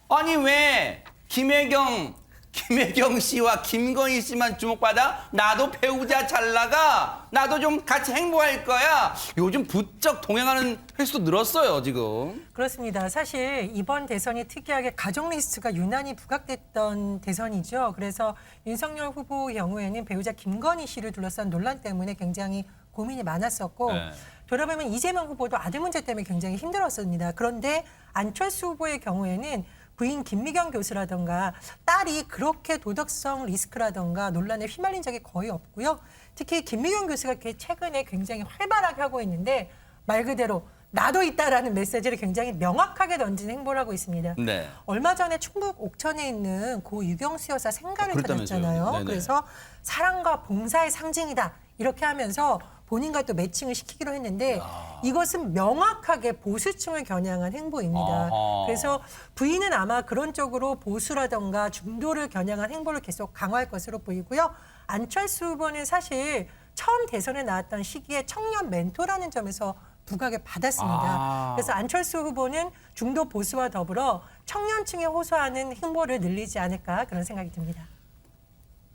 S1: 아니 왜 김혜경 씨와 김건희 씨만 주목받아? 나도 배우자 잘 나가. 나도 좀 같이 행보할 거야. 요즘 부쩍 동행하는 횟수도 늘었어요, 지금.
S10: 그렇습니다. 사실 이번 대선이 특이하게 가족 리스트가 유난히 부각됐던 대선이죠. 그래서 윤석열 후보의 경우에는 배우자 김건희 씨를 둘러싼 논란 때문에 굉장히 고민이 많았었고
S1: 네.
S10: 돌아보면 이재명 후보도 아들 문제 때문에 굉장히 힘들었습니다. 그런데 안철수 후보의 경우에는 부인 김미경 교수라던가 딸이 그렇게 도덕성 리스크라던가 논란에 휘말린 적이 거의 없고요. 특히 김미경 교수가 최근에 굉장히 활발하게 하고 있는데 말 그대로 나도 있다라는 메시지를 굉장히 명확하게 던지는 행보를 하고 있습니다.
S1: 네.
S10: 얼마 전에 충북 옥천에 있는 고 유경수 여사 생가를
S1: 그랬다면서요.
S10: 찾았잖아요.
S1: 네네.
S10: 그래서 사랑과 봉사의 상징이다 이렇게 하면서 본인과 또 매칭을 시키기로 했는데 이것은 명확하게 보수층을 겨냥한 행보입니다.
S1: 아하.
S10: 그래서 부인은 아마 그런 쪽으로 보수라던가 중도를 겨냥한 행보를 계속 강화할 것으로 보이고요. 안철수 후보는 사실 처음 대선에 나왔던 시기에 청년 멘토라는 점에서 부각을 받았습니다. 그래서 안철수 후보는 중도 보수와 더불어 청년층에 호소하는 행보를 늘리지 않을까 그런 생각이 듭니다.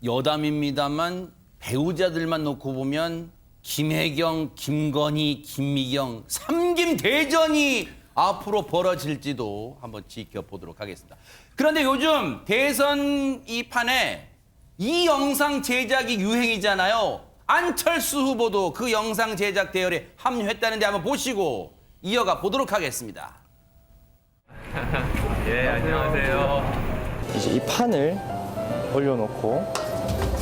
S1: 여담입니다만 배우자들만 놓고 보면 김혜경, 김건희, 김미경 삼김 대전이 앞으로 벌어질지도 한번 지켜보도록 하겠습니다. 그런데 요즘 대선 이 판에 이 영상 제작이 유행이잖아요. 안철수 후보도 그 영상 제작 대열에 합류했다는데 한번 보시고 이어가 보도록 하겠습니다.
S20: 예, 안녕하세요.
S4: 이제 이 판을 올려놓고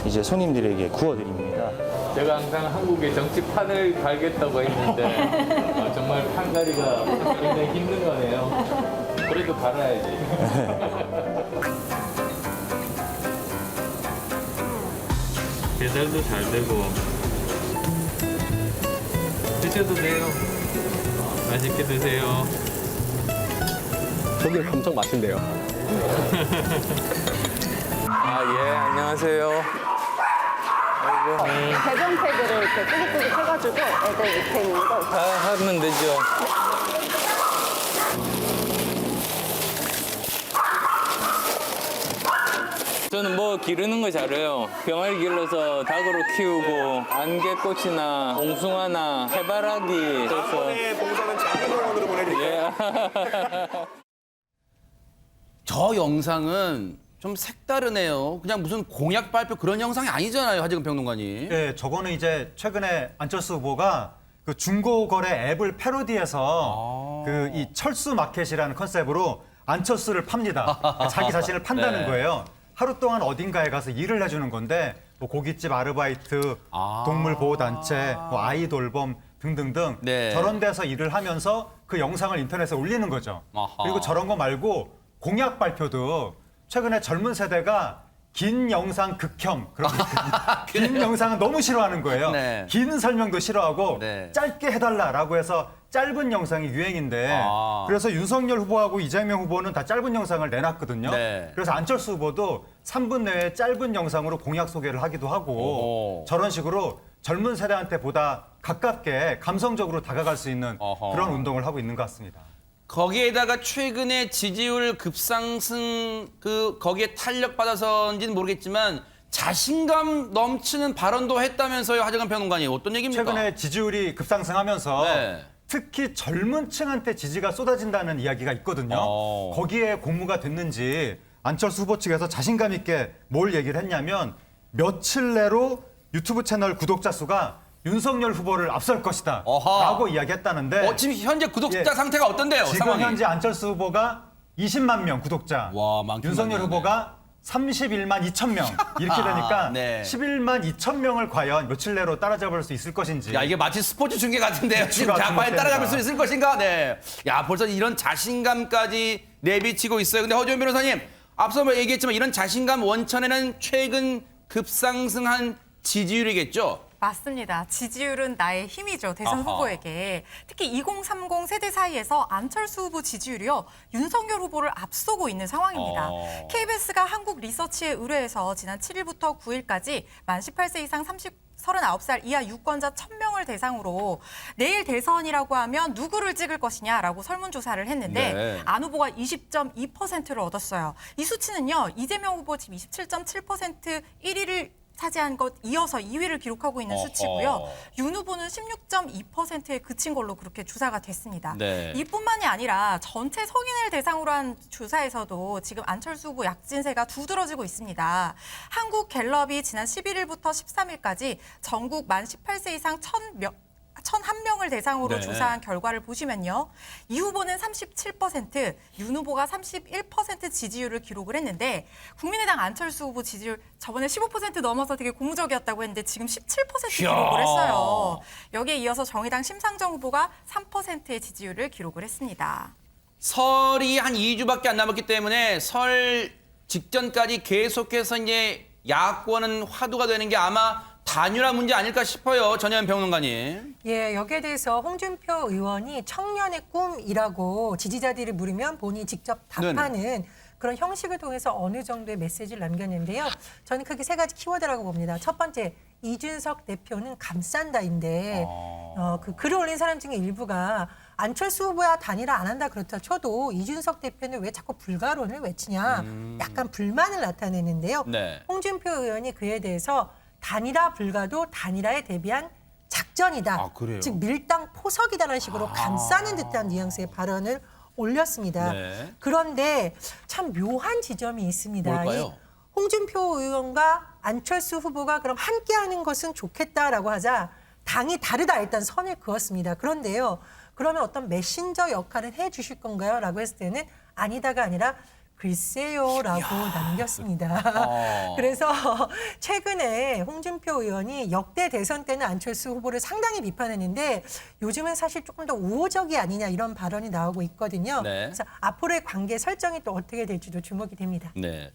S4: 이제 손님들에게 구워드립니다.
S20: 제가 항상 한국의 정치판을 갈겠다고 했는데 정말 판가리가 굉장히 힘든 거네요. 그래도 갈아야지. 배달도 잘 되고 드셔도 돼요. 맛있게 드세요.
S22: 고기 엄청 맛있네요.
S20: 예, 안녕하세요.
S23: 배변팩으로 이렇게 꾸깃꾸깃 해가지고 애들 밑에 있는 거
S20: 다 하면 되죠. 저는 뭐 기르는 거 잘해요. 병아리 길러서 닭으로 키우고 안개꽃이나 옹숭아나 해바라기.
S22: 다음번에 봉사는 작은 병원으로 보내드릴게요.
S1: 저 영상은 좀 색다르네요. 그냥 무슨 공약 발표 그런 영상이 아니잖아요, 하재근 평론가님.
S16: 네, 저거는 이제 최근에 안철수 후보가 그 중고거래 앱을 패러디해서 그 이 철수 마켓이라는 컨셉으로 안철수를 팝니다. 그러니까 자기 자신을 판다는
S1: 네.
S16: 거예요. 하루 동안 어딘가에 가서 일을 해주는 건데 뭐 고깃집 아르바이트, 동물보호단체, 뭐 아이돌범 등등등
S1: 네.
S16: 저런 데서 일을 하면서 그 영상을 인터넷에 올리는 거죠.
S1: 아하.
S16: 그리고 저런 거 말고 공약 발표도 최근에 젊은 세대가 긴 영상 극혐 그런 긴 영상은 너무 싫어하는 거예요.
S1: 네.
S16: 긴 설명도 싫어하고
S1: 네.
S16: 짧게 해달라라고 해서 짧은 영상이 유행인데 그래서 윤석열 후보하고 이재명 후보는 다 짧은 영상을 내놨거든요.
S1: 네.
S16: 그래서 안철수 후보도 3분 내에 짧은 영상으로 공약 소개를 하기도 하고 저런 식으로 젊은 세대한테 보다 가깝게 감성적으로 다가갈 수 있는 그런 운동을 하고 있는 것 같습니다.
S1: 거기에다가 최근에 지지율 급상승 거기에 탄력 받아서인지는 모르겠지만 자신감 넘치는 발언도 했다면서요, 하재근 평론가님. 어떤 얘기입니까?
S16: 최근에 지지율이 급상승하면서
S1: 네.
S16: 특히 젊은 층한테 지지가 쏟아진다는 이야기가 있거든요. 거기에 공무가 됐는지 안철수 후보 측에서 자신감 있게 뭘 얘기를 했냐면 며칠 내로 유튜브 채널 구독자 수가 윤석열 후보를 앞설 것이다
S1: 어하.
S16: 라고 이야기했다는데
S1: 지금 현재 구독자 상태가 어떤데요?
S16: 지금
S1: 상황이?
S16: 현재 안철수 후보가 20만 명 구독자, 윤석열 후보가 31만 2천 명 이렇게 되니까
S1: 네.
S16: 11만 2천 명을 과연 며칠 내로 따라잡을 수 있을 것인지.
S1: 야, 이게 마치 스포츠 중계 같은데요. 지금 과연 따라잡을 수 있을 것인가? 네. 야, 벌써 이런 자신감까지 내비치고 있어요. 근데 허지원 변호사님, 앞서 얘기했지만 이런 자신감 원천에는 최근 급상승한 지지율이겠죠?
S7: 맞습니다. 지지율은 나의 힘이죠. 대선
S1: 아하.
S7: 후보에게. 특히 2030 세대 사이에서 안철수 후보 지지율이요. 윤석열 후보를 앞서고 있는 상황입니다. KBS가 한국 리서치에 의뢰해서 지난 7일부터 9일까지 만 18세 이상 39살 이하 유권자 1,000명을 대상으로 내일 대선이라고 하면 누구를 찍을 것이냐라고 설문조사를 했는데
S1: 네.
S7: 안 후보가 20.2%를 얻었어요. 이 수치는요. 이재명 후보 지금 27.7% 1위를 차지한 것 이어서 2위를 기록하고 있는 수치고요. 윤 후보는 16.2%에 그친 걸로 그렇게 조사가 됐습니다.
S1: 네.
S7: 이뿐만이 아니라 전체 성인을 대상으로 한 조사에서도 지금 안철수 후보 약진세가 두드러지고 있습니다. 한국갤럽이 지난 11일부터 13일까지 전국 만 18세 이상 1,001명을 대상으로
S1: 네.
S7: 조사한 결과를 보시면요. 이 후보는 37%, 윤 후보가 31% 지지율을 기록을 했는데 국민의당 안철수 후보 지지율 저번에 15% 넘어서 되게 고무적이었다고 했는데 지금 17% 기록을 했어요. 여기에 이어서 정의당 심상정 후보가 3%의 지지율을 기록을 했습니다.
S1: 설이 한 2주밖에 안 남았기 때문에 설 직전까지 계속해서 이제 야권은 화두가 되는 게 아마 단일화 문제 아닐까 싶어요. 전혜연 평론가님.
S10: 예, 여기에 대해서 홍준표 의원이 청년의 꿈이라고 지지자들이 물으면 본인이 직접 답하는 그런 형식을 통해서 어느 정도의 메시지를 남겼는데요. 저는 크게 세 가지 키워드라고 봅니다. 첫 번째, 이준석 대표는 감싼다인데 그 글을 올린 사람 중에 일부가 안철수 후보야 단일화 안 한다 그렇다 쳐도 이준석 대표는 왜 자꾸 불가론을 외치냐 약간 불만을 나타내는데요.
S1: 네.
S10: 홍준표 의원이 그에 대해서 단일화 불가도 단일화에 대비한 작전이다.
S1: 그래요?
S10: 즉 밀당 포석이다라는 식으로 감싸는 듯한 뉘앙스의 발언을 올렸습니다.
S1: 네.
S10: 그런데 참 묘한 지점이 있습니다.
S1: 뭘까요?
S10: 이 홍준표 의원과 안철수 후보가 그럼 함께하는 것은 좋겠다라고 하자 당이 다르다 일단 선을 그었습니다. 그런데요. 그러면 어떤 메신저 역할을 해주실 건가요? 라고 했을 때는 아니다가 아니라 글쎄요라고 남겼습니다. 그래서 최근에 홍준표 의원이 역대 대선 때는 안철수 후보를 상당히 비판했는데 요즘은 사실 조금 더 우호적이 아니냐 이런 발언이 나오고 있거든요.
S1: 네.
S10: 그래서 앞으로의 관계 설정이 또 어떻게 될지도 주목이 됩니다.
S1: 네.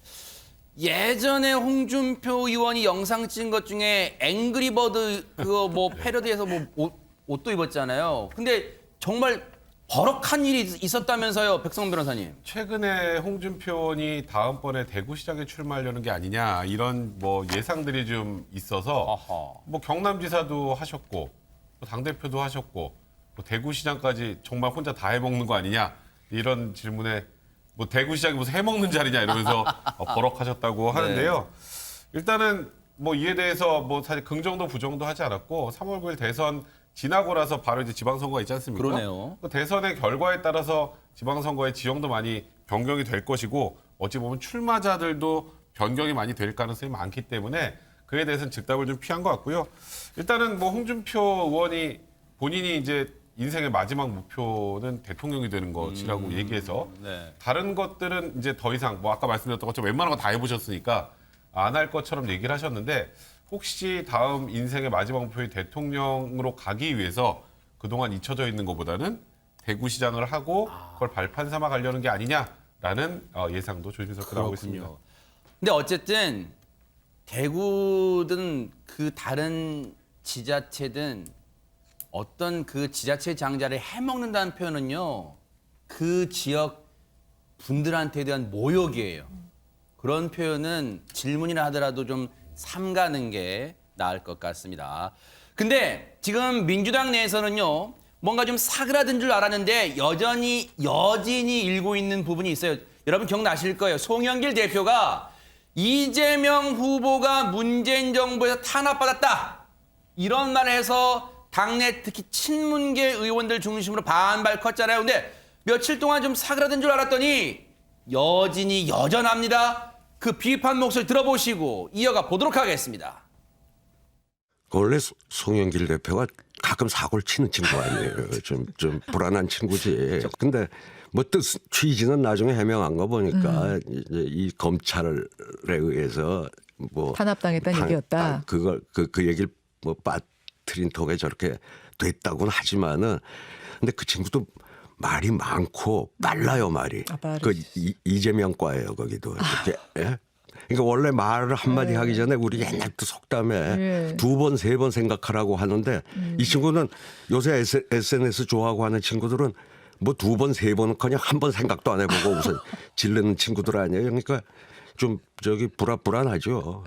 S1: 예전에 홍준표 의원이 영상 찍은 것 중에 앵그리버드 그거 뭐 패러디해서 뭐 옷도 입었잖아요. 근데 정말 버럭한 일이 있었다면서요, 백성원 변호사님.
S15: 최근에 홍준표 의원이 다음번에 대구시장에 출마하려는 게 아니냐 이런 뭐 예상들이 좀 있어서 뭐 경남지사도 하셨고 당대표도 하셨고 뭐 대구시장까지 정말 혼자 다 해먹는 거 아니냐 이런 질문에 뭐 대구시장이 무슨 해먹는 자리냐 이러면서 버럭하셨다고 하는데요. 일단은 뭐 이에 대해서 뭐 사실 긍정도 부정도 하지 않았고 3월 9일 대선 지나고 나서 바로 이제 지방선거가 있지 않습니까?
S1: 그러네요.
S15: 그 대선의 결과에 따라서 지방선거의 지형도 많이 변경이 될 것이고 어찌 보면 출마자들도 변경이 많이 될 가능성이 많기 때문에 그에 대해서는 즉답을 좀 피한 것 같고요. 일단은 뭐 홍준표 의원이 본인이 이제 인생의 마지막 목표는 대통령이 되는 것이라고 얘기해서
S1: 네.
S15: 다른 것들은 이제 더 이상 뭐 아까 말씀드렸던 것처럼 웬만한 거 다 해보셨으니까 안 할 것처럼 얘기를 하셨는데 혹시 다음 인생의 마지막 목표인 대통령으로 가기 위해서 그동안 잊혀져 있는 것보다는 대구시장을 하고 그걸 발판 삼아 가려는 게 아니냐라는 예상도 조심스럽게 나오고 있습니다.
S1: 근데 어쨌든 대구든 그 다른 지자체든 어떤 그 지자체 장자를 해먹는다는 표현은요. 그 지역 분들한테 대한 모욕이에요. 그런 표현은 질문이나 하더라도 좀 삼가는 게 나을 것 같습니다. 근데 지금 민주당 내에서는요. 뭔가 좀 사그라든 줄 알았는데 여전히 일고 있는 부분이 있어요. 여러분 기억나실 거예요. 송영길 대표가 이재명 후보가 문재인 정부에서 탄압받았다. 이런 말을 해서 당내 특히 친문계 의원들 중심으로 반발 컸잖아요. 근데 며칠 동안 좀 사그라든 줄 알았더니 여진이 여전합니다. 그 비판 목소리 들어보시고 이어가 보도록 하겠습니다.
S5: 원래 송영길 대표가 가끔 사고를 치는 친구 아니에요. 좀 불안한 친구지. 근데 뭐 취지는 나중에 해명한 거 보니까 이제 이 검찰에 의해서 뭐
S12: 탄압당했다는 얘기였다.
S5: 그걸 그 얘기를 뭐 빠트린 통에 저렇게 됐다고는 하지만은 근데 그 친구도 말이 많고 빨라요 말이. 그 이재명과예요 거기도. 이렇게. 예? 그러니까 원래 말을 한마디 하기 전에 우리 옛날부터 속담에 2번, 3번 생각하라고 하는데 이 친구는 요새 SNS 좋아하고 하는 친구들은 뭐 2번, 3번은 그냥 한 번 생각도 안 해보고 우선 질르는 친구들 아니에요. 그러니까 좀 불안하죠.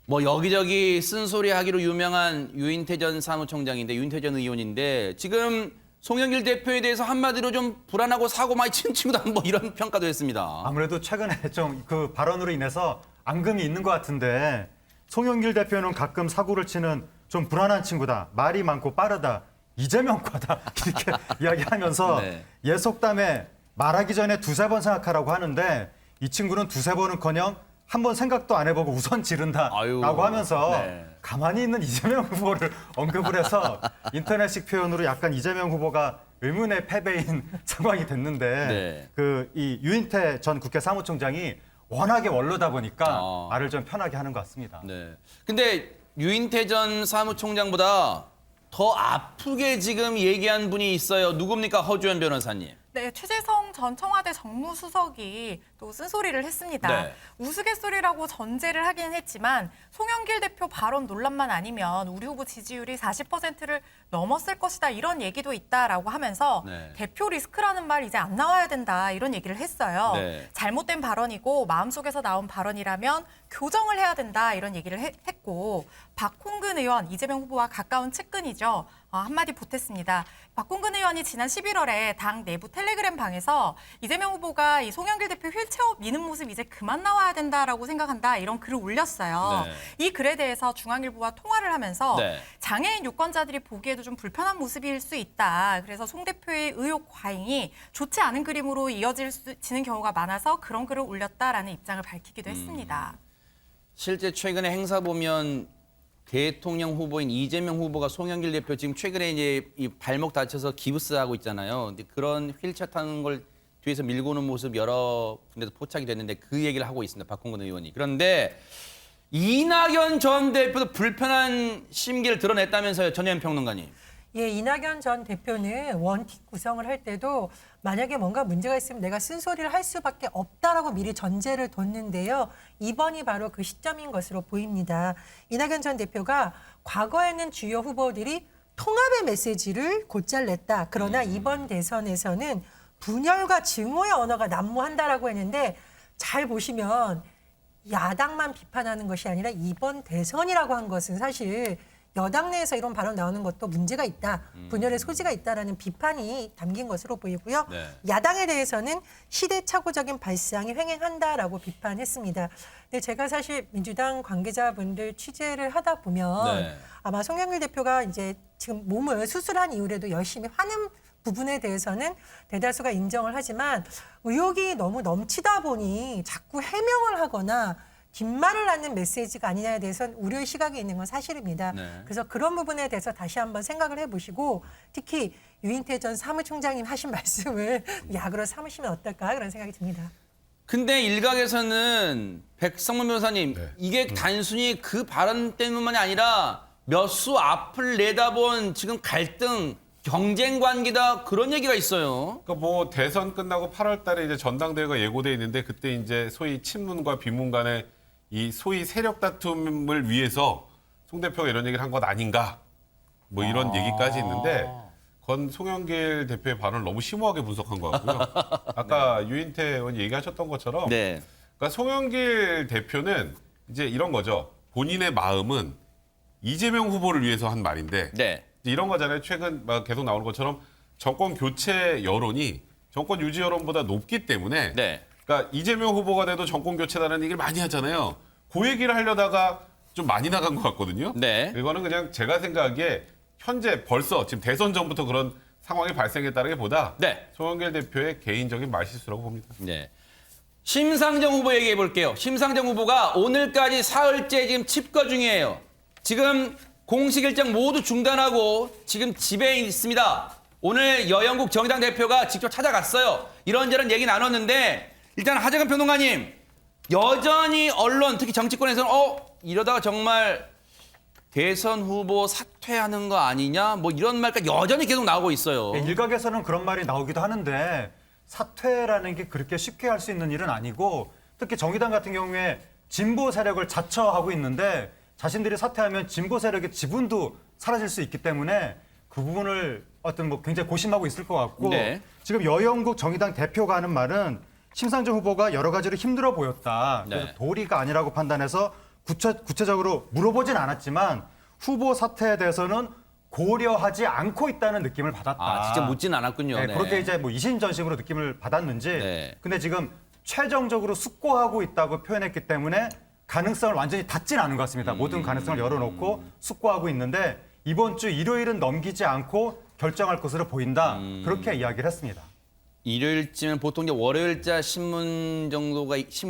S1: 뭐 여기저기 쓴소리 하기로 유명한 유인태 전 사무총장인데 유인태 전 의원인데 지금 송영길 대표에 대해서 한마디로 좀 불안하고 사고 많이 친 친구다 뭐 이런 평가도 했습니다.
S16: 아무래도 최근에 좀 그 발언으로 인해서 앙금이 있는 것 같은데 송영길 대표는 가끔 사고를 치는 좀 불안한 친구다. 말이 많고 빠르다. 이재명과다. 이렇게 이야기하면서
S1: 네.
S16: 예속담에 말하기 전에 2-3번 생각하라고 하는데 이 친구는 2-3번은커녕 한 번 생각도 안 해보고 우선 지른다라고 하면서 가만히 있는 이재명 후보를 언급을 해서 인터넷식 표현으로 약간 이재명 후보가 의문의 패배인 상황이 됐는데 그 이 유인태 전 국회 사무총장이 워낙에 원로다 보니까 말을 좀 편하게 하는 것 같습니다.
S1: 네. 근데 유인태 전 사무총장보다 더 아프게 지금 얘기한 분이 있어요. 누굽니까? 허주연 변호사님.
S7: 네, 최재성 전 청와대 정무수석이 또 쓴소리를 했습니다.
S1: 네.
S7: 우스갯소리라고 전제를 하긴 했지만 송영길 대표 발언 논란만 아니면 우리 후보 지지율이 40%를 넘었을 것이다 이런 얘기도 있다라고 하면서 대표 리스크라는 말 이제 안 나와야 된다 이런 얘기를 했어요. 잘못된 발언이고 마음속에서 나온 발언이라면 교정을 해야 된다 이런 얘기를 했고 박홍근 의원, 이재명 후보와 가까운 측근이죠. 한마디 보탰습니다. 박홍근 의원이 지난 11월에 당 내부 텔레그램 방에서 이재명 후보가 이 송영길 대표 휠체어 미는 모습 이제 그만 나와야 된다라고 생각한다 이런 글을 올렸어요. 이 글에 대해서 중앙일보와 통화를 하면서 장애인 유권자들이 보기에도 좀 불편한 모습일 수 있다. 그래서 송 대표의 의혹 과잉이 좋지 않은 그림으로 이어지는 경우가 많아서 그런 글을 올렸다라는 입장을 밝히기도 했습니다.
S1: 실제 최근에 행사 보면 대통령 후보인 이재명 후보가 송영길 대표 지금 최근에 이제 이 발목 다쳐서 기부스하고 있잖아요. 근데 그런 휠체어 타는 걸 뒤에서 밀고 오는 모습 여러 군데서 포착이 됐는데 그 얘기를 하고 있습니다. 박홍근 의원이. 그런데 이낙연 전 대표도 불편한 심기를 드러냈다면서요. 전혜연 평론가님.
S10: 예, 이낙연 전 대표는 원팀 구성을 할 때도 만약에 뭔가 문제가 있으면 내가 쓴소리를 할 수밖에 없다라고 미리 전제를 뒀는데요. 이번이 바로 그 시점인 것으로 보입니다. 이낙연 전 대표가 과거에는 주요 후보들이 통합의 메시지를 곧잘 냈다. 그러나 이번 대선에서는 분열과 증오의 언어가 난무한다라고 했는데 잘 보시면 야당만 비판하는 것이 아니라 이번 대선이라고 한 것은 사실 여당 내에서 이런 발언 나오는 것도 문제가 있다. 분열의 소지가 있다라는 비판이 담긴 것으로 보이고요. 야당에 대해서는 시대착오적인 발상이 횡행한다라고 비판했습니다. 근데 제가 사실 민주당 관계자분들 취재를 하다 보면 아마 송영길 대표가 이제 지금 몸을 수술한 이후에도 열심히 하는 부분에 대해서는 대다수가 인정을 하지만 의혹이 너무 넘치다 보니 자꾸 해명을 하거나 뒷말을 하는 메시지가 아니냐에 대해서는 우려의 시각이 있는 건 사실입니다. 그래서 그런 부분에 대해서 다시 한번 생각을 해보시고 특히 유인태 전 사무총장님 하신 말씀을 약으로 삼으시면 어떨까 그런 생각이 듭니다.
S1: 근데 일각에서는 백성문 변호사님 이게 단순히 그 발언 때문만이 아니라 몇 수 앞을 내다본 지금 갈등 경쟁 관계다 그런 얘기가 있어요.
S15: 그러니까 뭐 대선 끝나고 8월 달에 이제 전당대회가 예고돼 있는데 그때 이제 소위 친문과 비문 간의 이 소위 세력 다툼을 위해서 송 대표가 이런 얘기를 한 것 아닌가 뭐 이런 얘기까지 있는데 그건 송영길 대표의 발언을 너무 심오하게 분석한 것 같고요. 아까 유인태 의원이 얘기하셨던 것처럼 그러니까 송영길 대표는 이제 이런 거죠. 본인의 마음은 이재명 후보를 위해서 한 말인데 이런 거잖아요. 최근 막 계속 나오는 것처럼 정권 교체 여론이 정권 유지 여론보다 높기 때문에 그러니까 이재명 후보가 돼도 정권 교체라는 얘기를 많이 하잖아요. 그 얘기를 하려다가 좀 많이 나간 것 같거든요. 이거는 그냥 제가 생각하기에 현재 벌써 지금 대선 전부터 그런 상황이 발생했다기보다 송영길 대표의 개인적인 말실수라고 봅니다.
S1: 심상정 후보 얘기해 볼게요. 심상정 후보가 오늘까지 사흘째 지금 칩거 중이에요. 지금 공식 일정 모두 중단하고 지금 집에 있습니다. 오늘 여영국 정의당 대표가 직접 찾아갔어요. 이런저런 얘기 나눴는데 일단 하재근 평론가님, 여전히 언론, 특히 정치권에서는 이러다가 정말 대선 후보 사퇴하는 거 아니냐? 뭐 이런 말까지 여전히 계속 나오고 있어요.
S16: 일각에서는 그런 말이 나오기도 하는데 사퇴라는 게 그렇게 쉽게 할 수 있는 일은 아니고 특히 정의당 같은 경우에 진보 세력을 자처하고 있는데 자신들이 사퇴하면 진보 세력의 지분도 사라질 수 있기 때문에 그 부분을 어떤 뭐 굉장히 고심하고 있을 것 같고
S1: 네.
S16: 지금 여영국 정의당 대표가 하는 말은 심상정 후보가 여러 가지로 힘들어 보였다. 그래서
S1: 네.
S16: 도리가 아니라고 판단해서 구체적으로 물어보진 않았지만 후보 사퇴에 대해서는 고려하지 않고 있다는 느낌을 받았다.
S1: 직접 묻진 않았군요.
S16: 네,
S1: 네.
S16: 그렇게 이제 뭐 이심전심으로 느낌을 받았는지.
S1: 네.
S16: 근데 지금 최종적으로 숙고하고 있다고 표현했기 때문에 가능성을 완전히 닫진 않은 것 같습니다. 모든 가능성을 열어놓고 숙고하고 있는데 이번 주 일요일은 넘기지 않고 결정할 것으로 보인다. 그렇게 이야기를 했습니다.
S1: 일요일쯤은 보통 이제 월요일자 신문이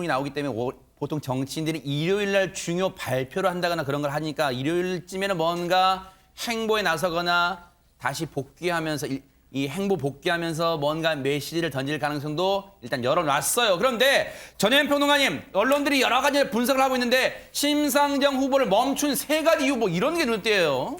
S1: 나오기 때문에 보통 정치인들이 일요일 날 중요 발표를 한다거나 그런 걸 하니까 일요일쯤에는 뭔가 행보에 나서거나 다시 복귀하면서 이 행보 복귀하면서 뭔가 메시지를 던질 가능성도 일단 열어놨어요. 그런데 전혜연 평론가님, 언론들이 여러 가지 분석을 하고 있는데 심상정 후보를 멈춘 3가지 이유 뭐 이런 게 눈에 띄어요.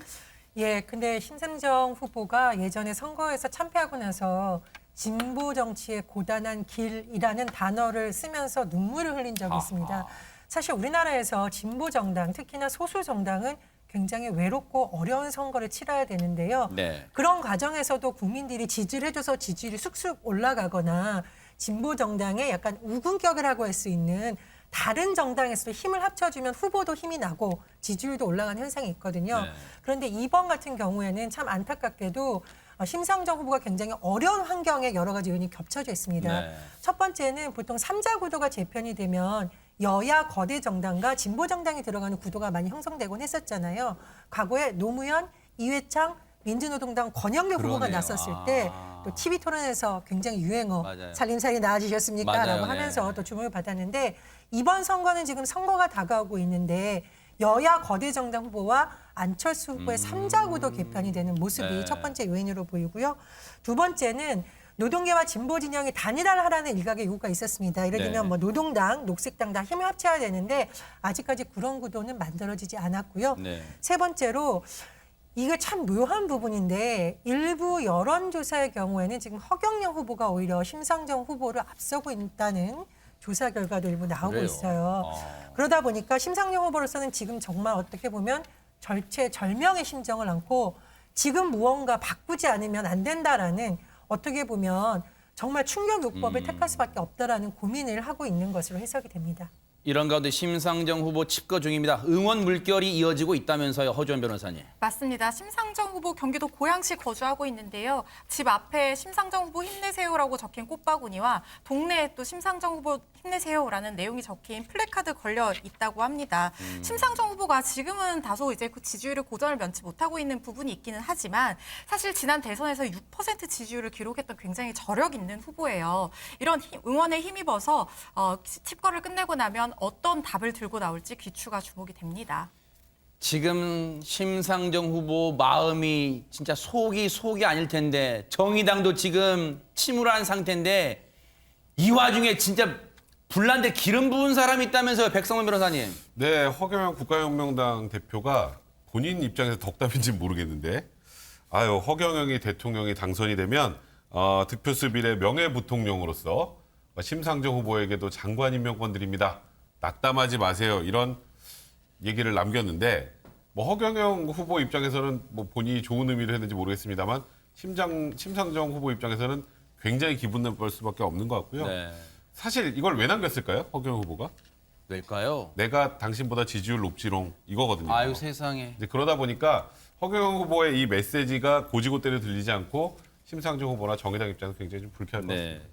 S10: 예, 근데 심상정 후보가 예전에 선거에서 참패하고 나서 진보 정치의 고단한 길이라는 단어를 쓰면서 눈물을 흘린 적이 있습니다. 사실 우리나라에서 진보 정당, 특히나 소수 정당은 굉장히 외롭고 어려운 선거를 치러야 되는데요.
S1: 네.
S10: 그런 과정에서도 국민들이 지지를 해줘서 지지율이 쑥쑥 올라가거나 진보 정당에 약간 우군격이라고 할 수 있는 다른 정당에서도 힘을 합쳐주면 후보도 힘이 나고 지지율도 올라가는 현상이 있거든요.
S1: 네.
S10: 그런데 이번 같은 경우에는 참 안타깝게도 심상정 후보가 굉장히 어려운 환경에 여러 가지 요인이 겹쳐져 있습니다.
S1: 네.
S10: 첫 번째는 보통 3자 구도가 재편이 되면 여야 거대 정당과 진보 정당이 들어가는 구도가 많이 형성되곤 했었잖아요. 과거에 노무현, 이회창, 민주노동당 권영래 후보가
S1: 그러네요.
S10: 나섰을 때 또 TV 토론에서 굉장히 유행어
S1: 맞아요.
S10: 살림살이 나아지셨습니까?
S1: 맞아요.
S10: 라고 하면서 또 주목을 받았는데 이번 선거는 지금 선거가 다가오고 있는데 여야 거대 정당 후보와 안철수 후보의 3자 구도 개편이 되는 모습이
S1: 네.
S10: 첫 번째 요인으로 보이고요. 두 번째는 노동계와 진보 진영이 단일화하라는 일각의 요구가 있었습니다. 예를 들면
S1: 네.
S10: 뭐 노동당, 녹색당 다 힘을 합쳐야 되는데 아직까지 그런 구도는 만들어지지 않았고요.
S1: 네.
S10: 세 번째로 이게 참 묘한 부분인데 일부 여론조사의 경우에는 지금 허경영 후보가 오히려 심상정 후보를 앞서고 있다는 조사 결과도 일부 나오고
S1: 그래요?
S10: 있어요. 그러다 보니까 심상정 후보로서는 지금 정말 어떻게 보면 절체절명의 심정을 안고 지금 무언가 바꾸지 않으면 안 된다라는 어떻게 보면 정말 충격 요법을 택할 수밖에 없다라는 고민을 하고 있는 것으로 해석이 됩니다.
S1: 이런 가운데 심상정 후보 칩거 중입니다. 응원 물결이 이어지고 있다면서요, 허주원 변호사님.
S7: 맞습니다. 심상정 후보 경기도 고양시 거주하고 있는데요. 집 앞에 심상정 후보 힘내세요라고 적힌 꽃바구니와 동네에 또 심상정 후보 힘내세요라는 내용이 적힌 플래카드 걸려 있다고 합니다. 심상정 후보가 지금은 다소 이제 그 지지율의 고전을 면치 못하고 있는 부분이 있기는 하지만 사실 지난 대선에서 6% 지지율을 기록했던 굉장히 저력 있는 후보예요. 이런 응원에 힘입어서 칩거를 끝내고 나면 어떤 답을 들고 나올지 귀추가 주목이 됩니다.
S1: 지금 심상정 후보 마음이 진짜 속이 아닐 텐데 정의당도 지금 침울한 상태인데 이 와중에 진짜 불난데 기름 부은 사람이 있다면서요, 백성원 변호사님.
S15: 네, 허경영 국가혁명당 대표가 본인 입장에서 덕담인지는 모르겠는데 허경영이 대통령이 당선이 되면 득표수비의 명예부통령으로서 심상정 후보에게도 장관 임명권 드립니다. 낙담하지 마세요. 이런 얘기를 남겼는데 허경영 후보 입장에서는 본인이 좋은 의미로 했는지 모르겠습니다만 심상정 후보 입장에서는 굉장히 기분 나쁠 수밖에 없는 것 같고요.
S1: 네.
S15: 사실 이걸 왜 남겼을까요? 허경영 후보가?
S1: 왜일까요?
S15: 내가 당신보다 지지율 높지롱 이거거든요.
S1: 아유 세상에.
S15: 그러다 보니까 허경영 후보의 이 메시지가 고지고대로 들리지 않고 심상정 후보나 정의당 입장에서 굉장히 좀 불쾌할 것 같습니다.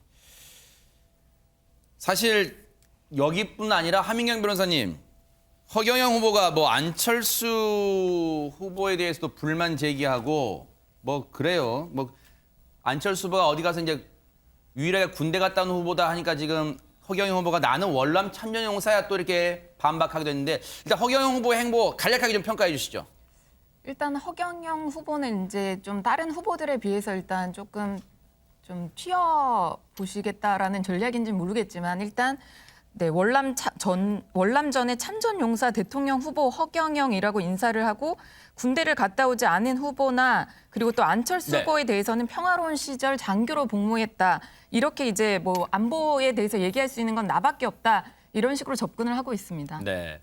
S1: 사실 여기뿐 아니라 하민경 변호사님, 허경영 후보가 안철수 후보에 대해서도 불만 제기하고 그래요. 안철수 후보가 어디 가서 이제 유일하게 군대 갔다 온 후보다 하니까 지금 허경영 후보가 나는 월남 참전용사야 또 이렇게 반박하기도 했는데 일단 허경영 후보의 행보 간략하게 좀 평가해 주시죠.
S18: 일단 허경영 후보는 이제 좀 다른 후보들에 비해서 일단 조금 좀 튀어 보시겠다라는 전략인지는 모르겠지만 일단 네, 월남전에 참전용사 대통령 후보 허경영이라고 인사를 하고 군대를 갔다 오지 않은 후보나 그리고 또 안철수
S1: 네.
S18: 후보에 대해서는 평화로운 시절 장교로 복무했다. 이렇게 이제 뭐 안보에 대해서 얘기할 수 있는 건 나밖에 없다. 이런 식으로 접근을 하고 있습니다.
S1: 네.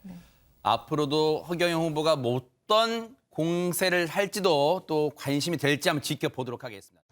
S1: 앞으로도 허경영 후보가 어떤 공세를 할지도 또 관심이 될지 한번 지켜보도록 하겠습니다.